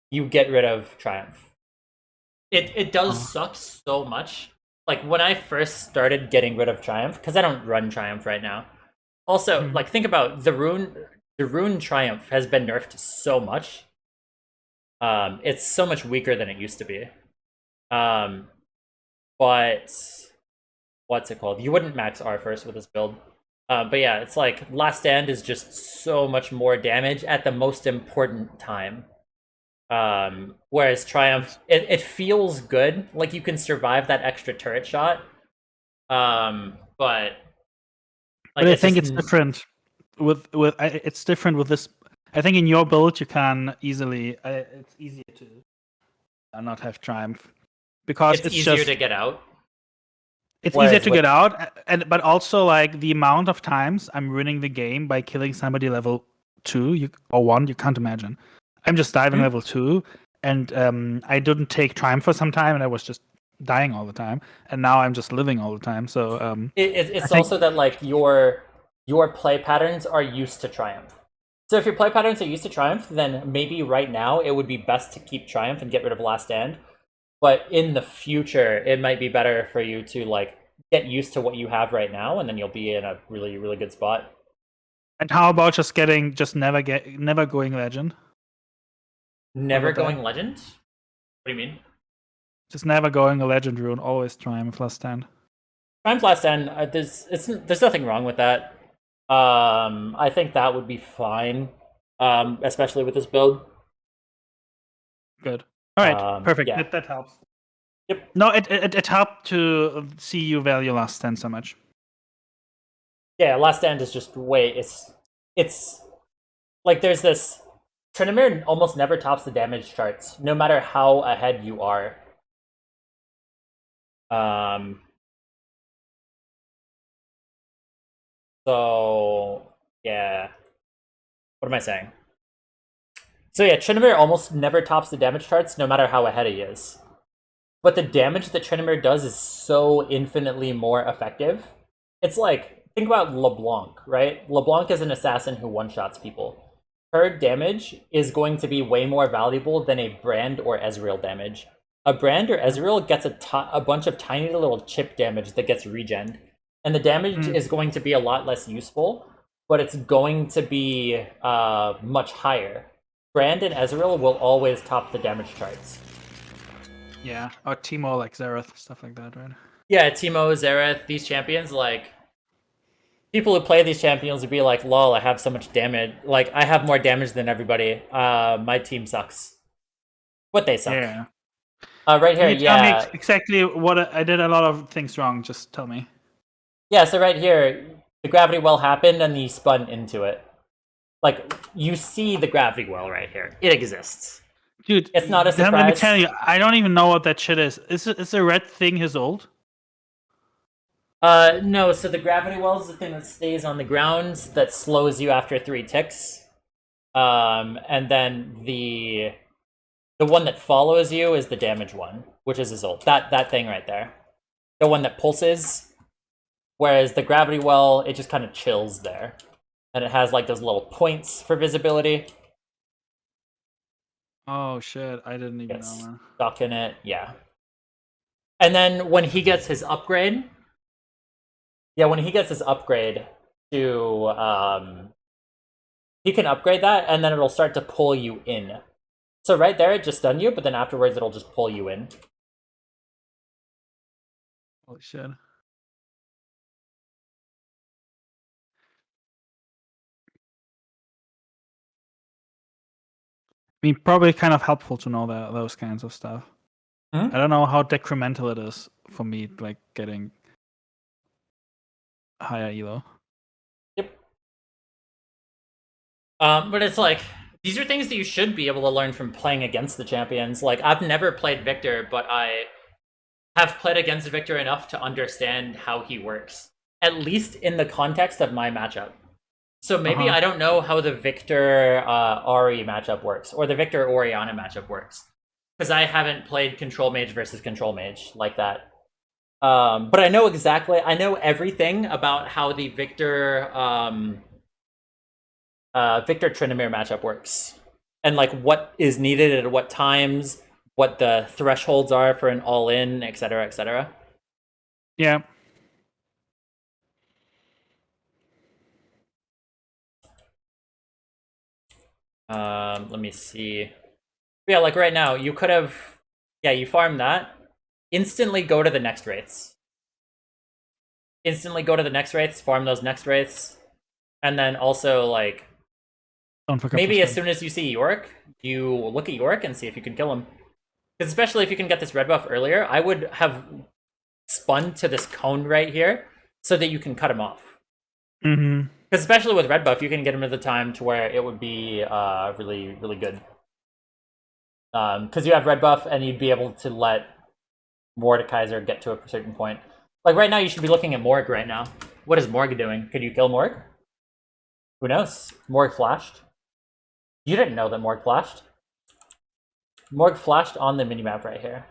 you get rid of Triumph. It does suck so much. Like when I first started getting rid of Triumph, because I don't run Triumph right now. Also, like think about the rune Triumph has been nerfed so much. It's so much weaker than it used to be. But what's it called? You wouldn't max R first with this build. But yeah, it's like Last Stand is just so much more damage at the most important time. Whereas Triumph, it feels good, like you can survive that extra turret shot. But like I think it's different it's different with this. I think in your build you can easily it's easier to not have triumph because it's easier to get out. It's easier to get out, but also like the amount of times I'm winning the game by killing somebody level 2 or 1, you can't imagine. I'm just diving level 2, and I didn't take triumph for some time, and I was just dying all the time, and now I'm just living all the time. So it's also that like your play patterns are used to triumph. So if your play patterns are used to triumph, then maybe right now it would be best to keep triumph and get rid of last stand. But in the future, it might be better for you to like get used to what you have right now, and then you'll be in a really, really good spot. And how about just never going legend? Never going legend? What do you mean? Just never going a legend rune, always triumph last stand. Triumph last stand. There's nothing wrong with that. I think that would be fine, especially with this build. Good. All right, perfect. Yeah. That helps. Yep. No, it helped to see you value last stand so much. Yeah, last stand is just it's like there's this Tryndamere almost never tops the damage charts, no matter how ahead you are. So yeah. What am I saying? So yeah, Tryndamere almost never tops the damage charts, no matter how ahead he is. But the damage that Tryndamere does is so infinitely more effective. It's like, think about LeBlanc, right? LeBlanc is an assassin who one-shots people. Her damage is going to be way more valuable than a Brand or Ezreal damage. A Brand or Ezreal gets a bunch of tiny little chip damage that gets regened. And the damage is going to be a lot less useful, but it's going to be much higher. Brand and Ezreal will always top the damage charts. Yeah, or Teemo, like Xerath, stuff like that, right? Yeah, Teemo, Xerath, these champions, like people who play these champions would be like, lol, I have so much damage. Like, I have more damage than everybody. My team sucks. But they suck. Yeah. Right here, Can you tell me exactly what I did? A lot of things wrong. Just tell me. Yeah, so right here, the gravity well happened and he spun into it. Like, you see the gravity well right here. It exists. Dude, it's not a surprise. Let me tell you, I don't even know what that shit is. Is the red thing his ult? No, so the gravity well is the thing that stays on the ground that slows you after 3 ticks. And then the The one that follows you is the damage one, which is his ult. That thing right there. The one that pulses, whereas the gravity well, it just kind of chills there. And it has like those little points for visibility. Oh shit, I didn't even Gets know, man. stuck in it, yeah. And then when he gets his upgrade, when he gets his upgrade to he can upgrade that, and then it'll start to pull you in. So right there, it just stunned you, but then afterwards, it'll just pull you in. Holy shit. I mean, probably kind of helpful to know that those kinds of stuff. Mm-hmm. I don't know how detrimental it is for me, like getting higher elo. Yep. But it's like, these are things that you should be able to learn from playing against the champions. Like, I've never played Victor, but I have played against Victor enough to understand how he works, at least in the context of my matchup. So maybe I don't know how the Victor Ari matchup works, or the Victor Oriana matchup works, because I haven't played Control Mage versus Control Mage like that. But I know everything about how the Victor Victor Tryndamere matchup works, and like what is needed at what times, what the thresholds are for an all-in, etc., etc. Yeah. Let me see. Yeah, like right now, you could have, you farm that, instantly go to the next wraiths. Instantly go to the next wraiths, farm those next wraiths, and then also like Don't forget maybe as soon as you see Yorick, you look at Yorick and see if you can kill him. Because especially if you can get this red buff earlier, I would have spun to this cone right here so that you can cut him off. Mm-hmm. Because especially with red buff, you can get him to the time to where it would be really, really good. Because you have red buff and you'd be able to let Mordekaiser get to a certain point. Like right now, you should be looking at Morg right now. What is Morg doing? Could you kill Morg? Who knows? Morg flashed. You didn't know that Morg flashed. Morg flashed on the minimap right here.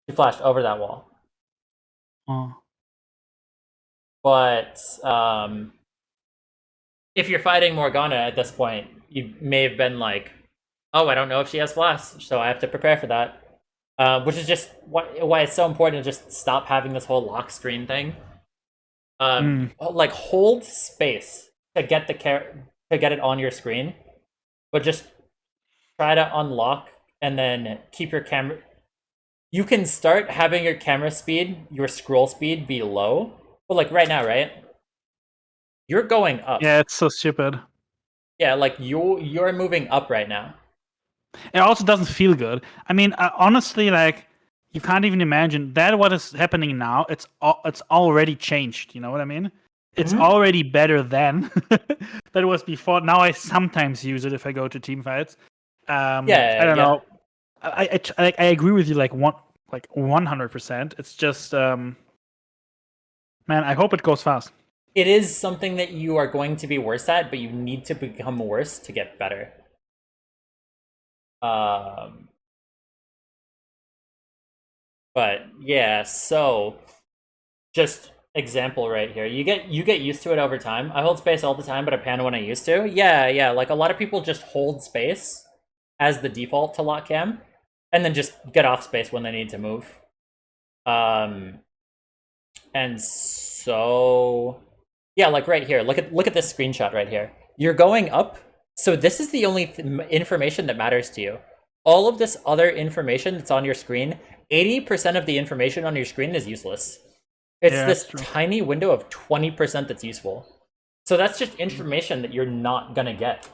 He flashed over that wall. Oh. But if you're fighting Morgana at this point, you may have been like, oh, I don't know if she has flash, so I have to prepare for that. Which is just why it's so important to just stop having this whole lock screen thing. Like hold space to get to get it on your screen, but just try to unlock and then keep your camera. You can start having your camera speed, your scroll speed be low, but like right now, right? You're going up. Yeah, it's so stupid. Yeah, like you're moving up right now. It also doesn't feel good. I mean, honestly, like you can't even imagine that what is happening now. It's already changed. You know what I mean? It's already better than it was before. Now I sometimes use it if I go to team fights. I don't know. I agree with you like 100%. It's just man, I hope it goes fast. It is something that you are going to be worse at, but you need to become worse to get better. But yeah, so just example right here. You get used to it over time. I hold space all the time, but I pan when I used to. Yeah. Like a lot of people just hold space as the default to lock cam, and then just get off space when they need to move. And so yeah, like right here. Look at this screenshot right here. You're going up, so this is the only information that matters to you. All of this other information that's on your screen, 80% of the information on your screen is useless. It's this tiny window of 20% that's useful. So that's just information that you're not gonna get.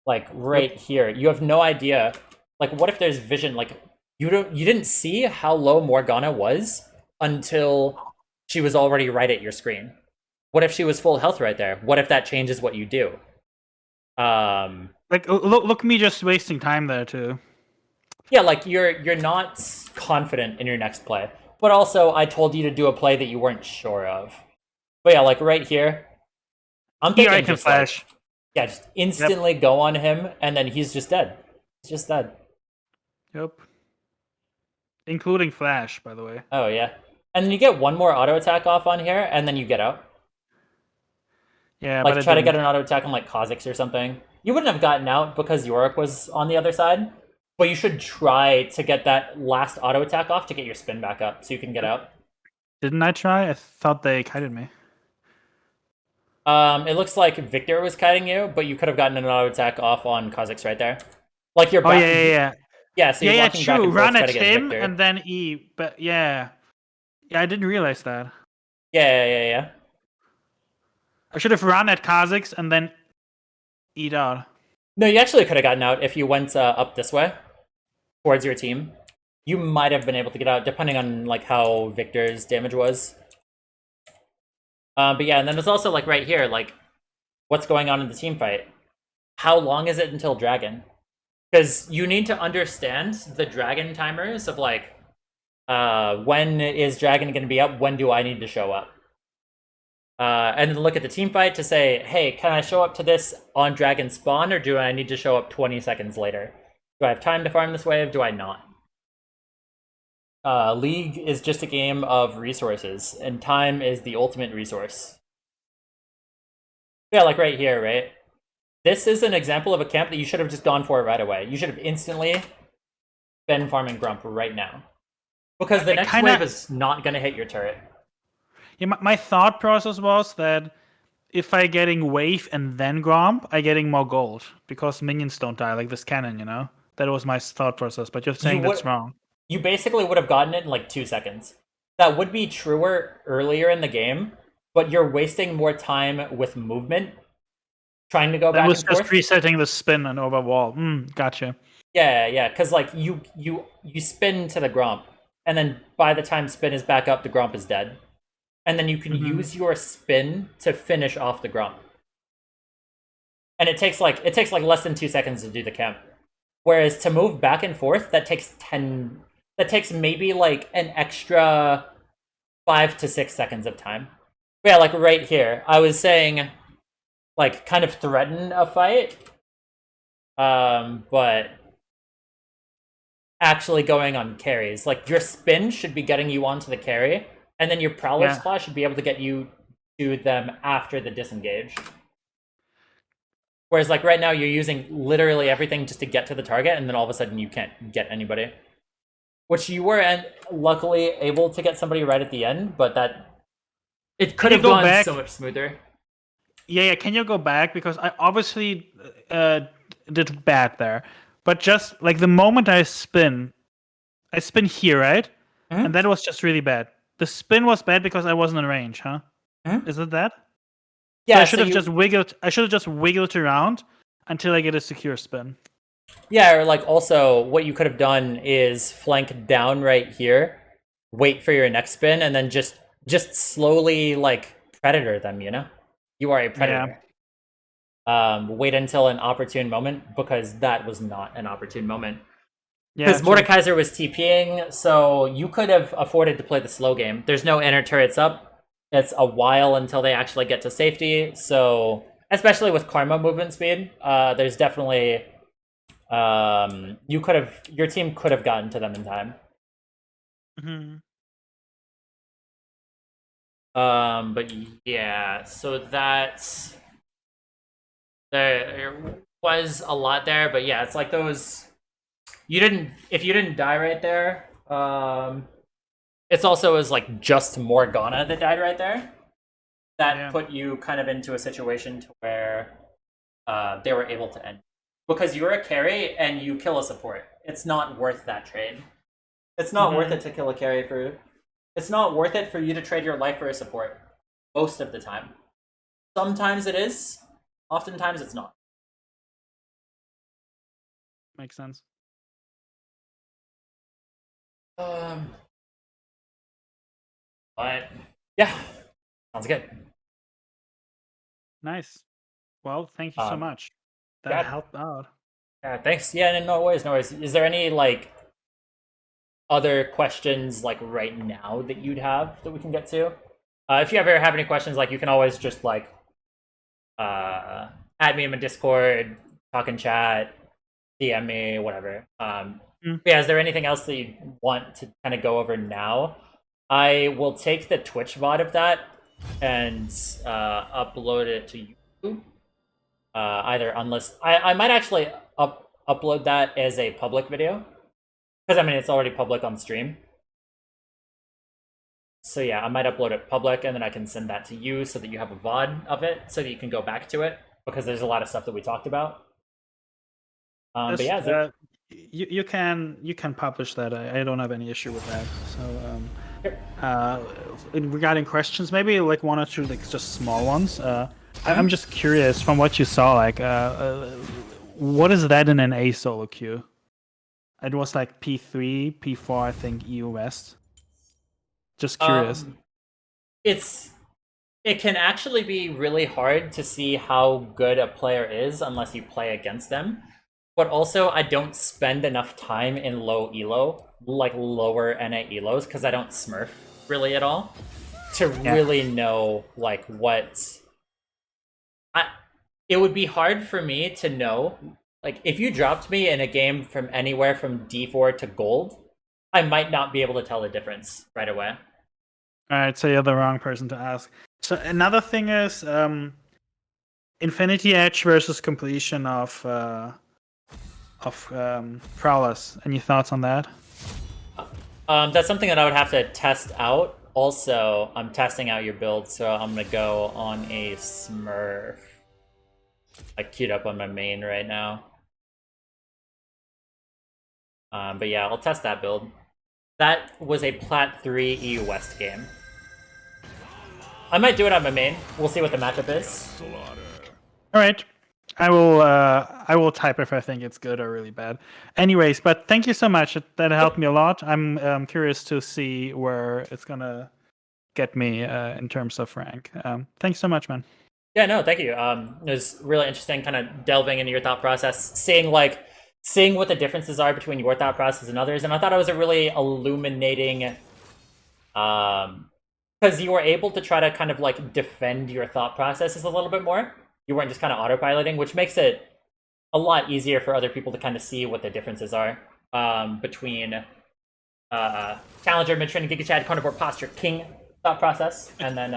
Like right here, you have no idea. Like, what if there's vision? Like, you didn't see how low Morgana was until she was already right at your screen. What if she was full health right there? What if that changes what you do? Like look me just wasting time there too. Yeah, like you're not confident in your next play. But also I told you to do a play that you weren't sure of. But yeah, like right here, I'm thinking here I can flash. Like, just instantly go on him and then he's just dead. It's just that. Yep. Including flash, by the way. Oh yeah. And then you get one more auto attack off on here, and then you get out. Yeah, but Like it try to get didn't. an auto attack on like Kha'Zix or something. You wouldn't have gotten out because Yorick was on the other side, but you should try to get that last auto attack off to get your spin back up so you can get out. Didn't I try? I thought they kited me. It looks like Victor was kiting you, but you could have gotten an auto attack off on Kha'Zix right there. Like you're Oh back. yeah. Yeah, so you're walking back True. and forth Run try at to get him Victor. and then E. But yeah, I didn't realize that. Yeah. I should have run at Kha'Zix and then eat out. No, you actually could have gotten out if you went up this way towards your team. You might have been able to get out depending on like how Victor's damage was. But yeah, and then there's also like right here, like what's going on in the team fight. How long is it until Dragon? Because you need to understand the Dragon timers of like when is Dragon going to be up? When do I need to show up? And then look at the team fight to say, hey, can I show up to this on Dragon spawn, or do I need to show up 20 seconds later? Do I have time to farm this wave? Do I not? League is just a game of resources, and time is the ultimate resource. Yeah, like right here, right? This is an example of a camp that you should have just gone for right away. You should have instantly been farming Grump right now. Because the next wave is not going to hit your turret. Yeah, my thought process was that if I getting wave and then Gromp, I getting more gold. Because minions don't die, like this cannon, you know? That was my thought process, but you're saying that's wrong. You basically would have gotten it in like 2 seconds. That would be truer earlier in the game, but you're wasting more time with movement trying to go back and forth. That was just resetting the spin and over wall. Gotcha. Yeah, because like you spin to the Gromp, and then by the time spin is back up, the Gromp is dead. And then you can use your spin to finish off the Gromp. And it takes like less than 2 seconds to do the camp. Whereas to move back and forth, that takes maybe like an extra 5 to 6 seconds of time. But yeah, like right here, I was saying, like, kind of threaten a fight, but actually going on carries. Like, your spin should be getting you onto the carry, and then your Prowler's Claw should be able to get you to them after the disengage. Whereas, like, right now, you're using literally everything just to get to the target, and then all of a sudden you can't get anybody. Which you were luckily able to get somebody right at the end, but that... It could have gone so much smoother. Yeah, can you go back? Because I obviously did bad there. But just, like, the moment I spin here, right? Mm-hmm. And that was just really bad. The spin was bad because I wasn't in range, huh? Mm-hmm. Is it that? Yeah, so I should have just wiggled around until I get a secure spin. Yeah, or like also what you could have done is flank down right here, wait for your next spin, and then just slowly like predator them, you know? You are a predator. Yeah. Wait until an opportune moment, because that was not an opportune moment. Because Mordekaiser was TPing, so you could have afforded to play the slow game. There's no inner turrets up. It's a while until they actually get to safety, so especially with Karma movement speed, there's definitely your team could have gotten to them in time. Mm-hmm. But yeah, so that's there was a lot there, but yeah, it's like those if you didn't die right there, it's also as like just Morgana that died right there. That put you kind of into a situation to where they were able to end. Because you're a carry and you kill a support. It's not worth that trade. It's not worth it to kill a carry for... It's not worth it for you to trade your life for a support. Most of the time. Sometimes it is. Oftentimes it's not. Makes sense. But yeah, sounds good. Nice. Well, thank you so much. That helped out. Yeah, thanks. Yeah, no worries. Is there any like other questions like right now that you'd have that we can get to? If you ever have any questions, like you can always just like add me in my Discord, talk in chat. DM me, whatever. Mm. Yeah, is there anything else that you want to kind of go over now? I will take the Twitch VOD of that and upload it to YouTube. Either unless I might actually upload that as a public video, because I mean it's already public on stream. So yeah, I might upload it public, and then I can send that to you so that you have a VOD of it, so that you can go back to it, because there's a lot of stuff that we talked about. But Just, yeah, you can publish that. I don't have any issue with that. So regarding questions, maybe like one or two like just small ones. I'm just curious from what you saw, like what is that in an A solo queue? It was like P3, P4, I think EU West. Just curious. It can actually be really hard to see how good a player is unless you play against them. But also, I don't spend enough time in low elo, like lower NA elos, because I don't smurf really at all, to really know like what. It would be hard for me to know, like if you dropped me in a game from anywhere from D4 to gold, I might not be able to tell the difference right away. All right, so you're the wrong person to ask. So another thing is Infinity Edge versus completion of Prowlers. Any thoughts on that? That's something that I would have to test out. Also, I'm testing out your build, so I'm gonna go on a Smurf. I queued up on my main right now. But yeah, I'll test that build. That was a Plat 3 EU West game. I might do it on my main. We'll see what the matchup is. All right. I will type if I think it's good or really bad. Anyways, but thank you so much. That helped me a lot. I'm curious to see where it's gonna get me in terms of rank. Thanks so much, man. Yeah, no, thank you. It was really interesting, kind of delving into your thought process, seeing what the differences are between your thought process and others, and I thought it was a really illuminating, because you were able to try to kind of like defend your thought processes a little bit more. You weren't just kind of autopiloting, which makes it a lot easier for other people to kind of see what the differences are between Challenger, Mid-Train, Giga Chad, Carnivore, Posture, King thought process, and then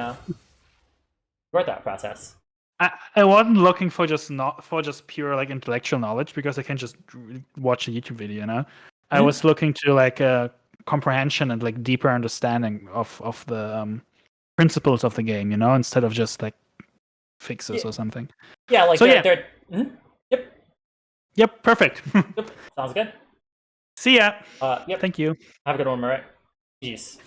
your thought process. I wasn't looking for just pure like intellectual knowledge, because I can just watch a YouTube video, you know. I was looking to like a comprehension and like deeper understanding of the principles of the game, you know, instead of just like fixes or something. Yeah, like so Yep, perfect. Yep, sounds good. See ya. Yep. Thank you. Have a good one, Marit. Jeez.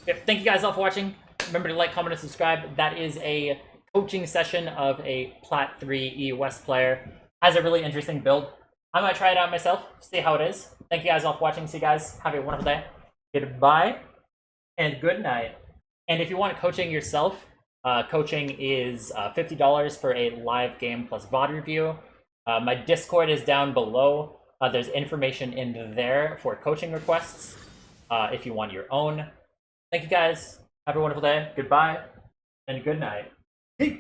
Yep, thank you guys all for watching. Remember to like, comment, and subscribe. That is a coaching session of a Plat 3 EU West player. Has a really interesting build. I might try it out myself, see how it is. Thank you guys all for watching. See you guys. Have a wonderful day. Goodbye and good night. And if you want coaching yourself, coaching is $50 for a live game plus VOD review. My Discord is down below. There's information in there for coaching requests if you want your own. Thank you guys. Have a wonderful day. Goodbye and good night. Peace.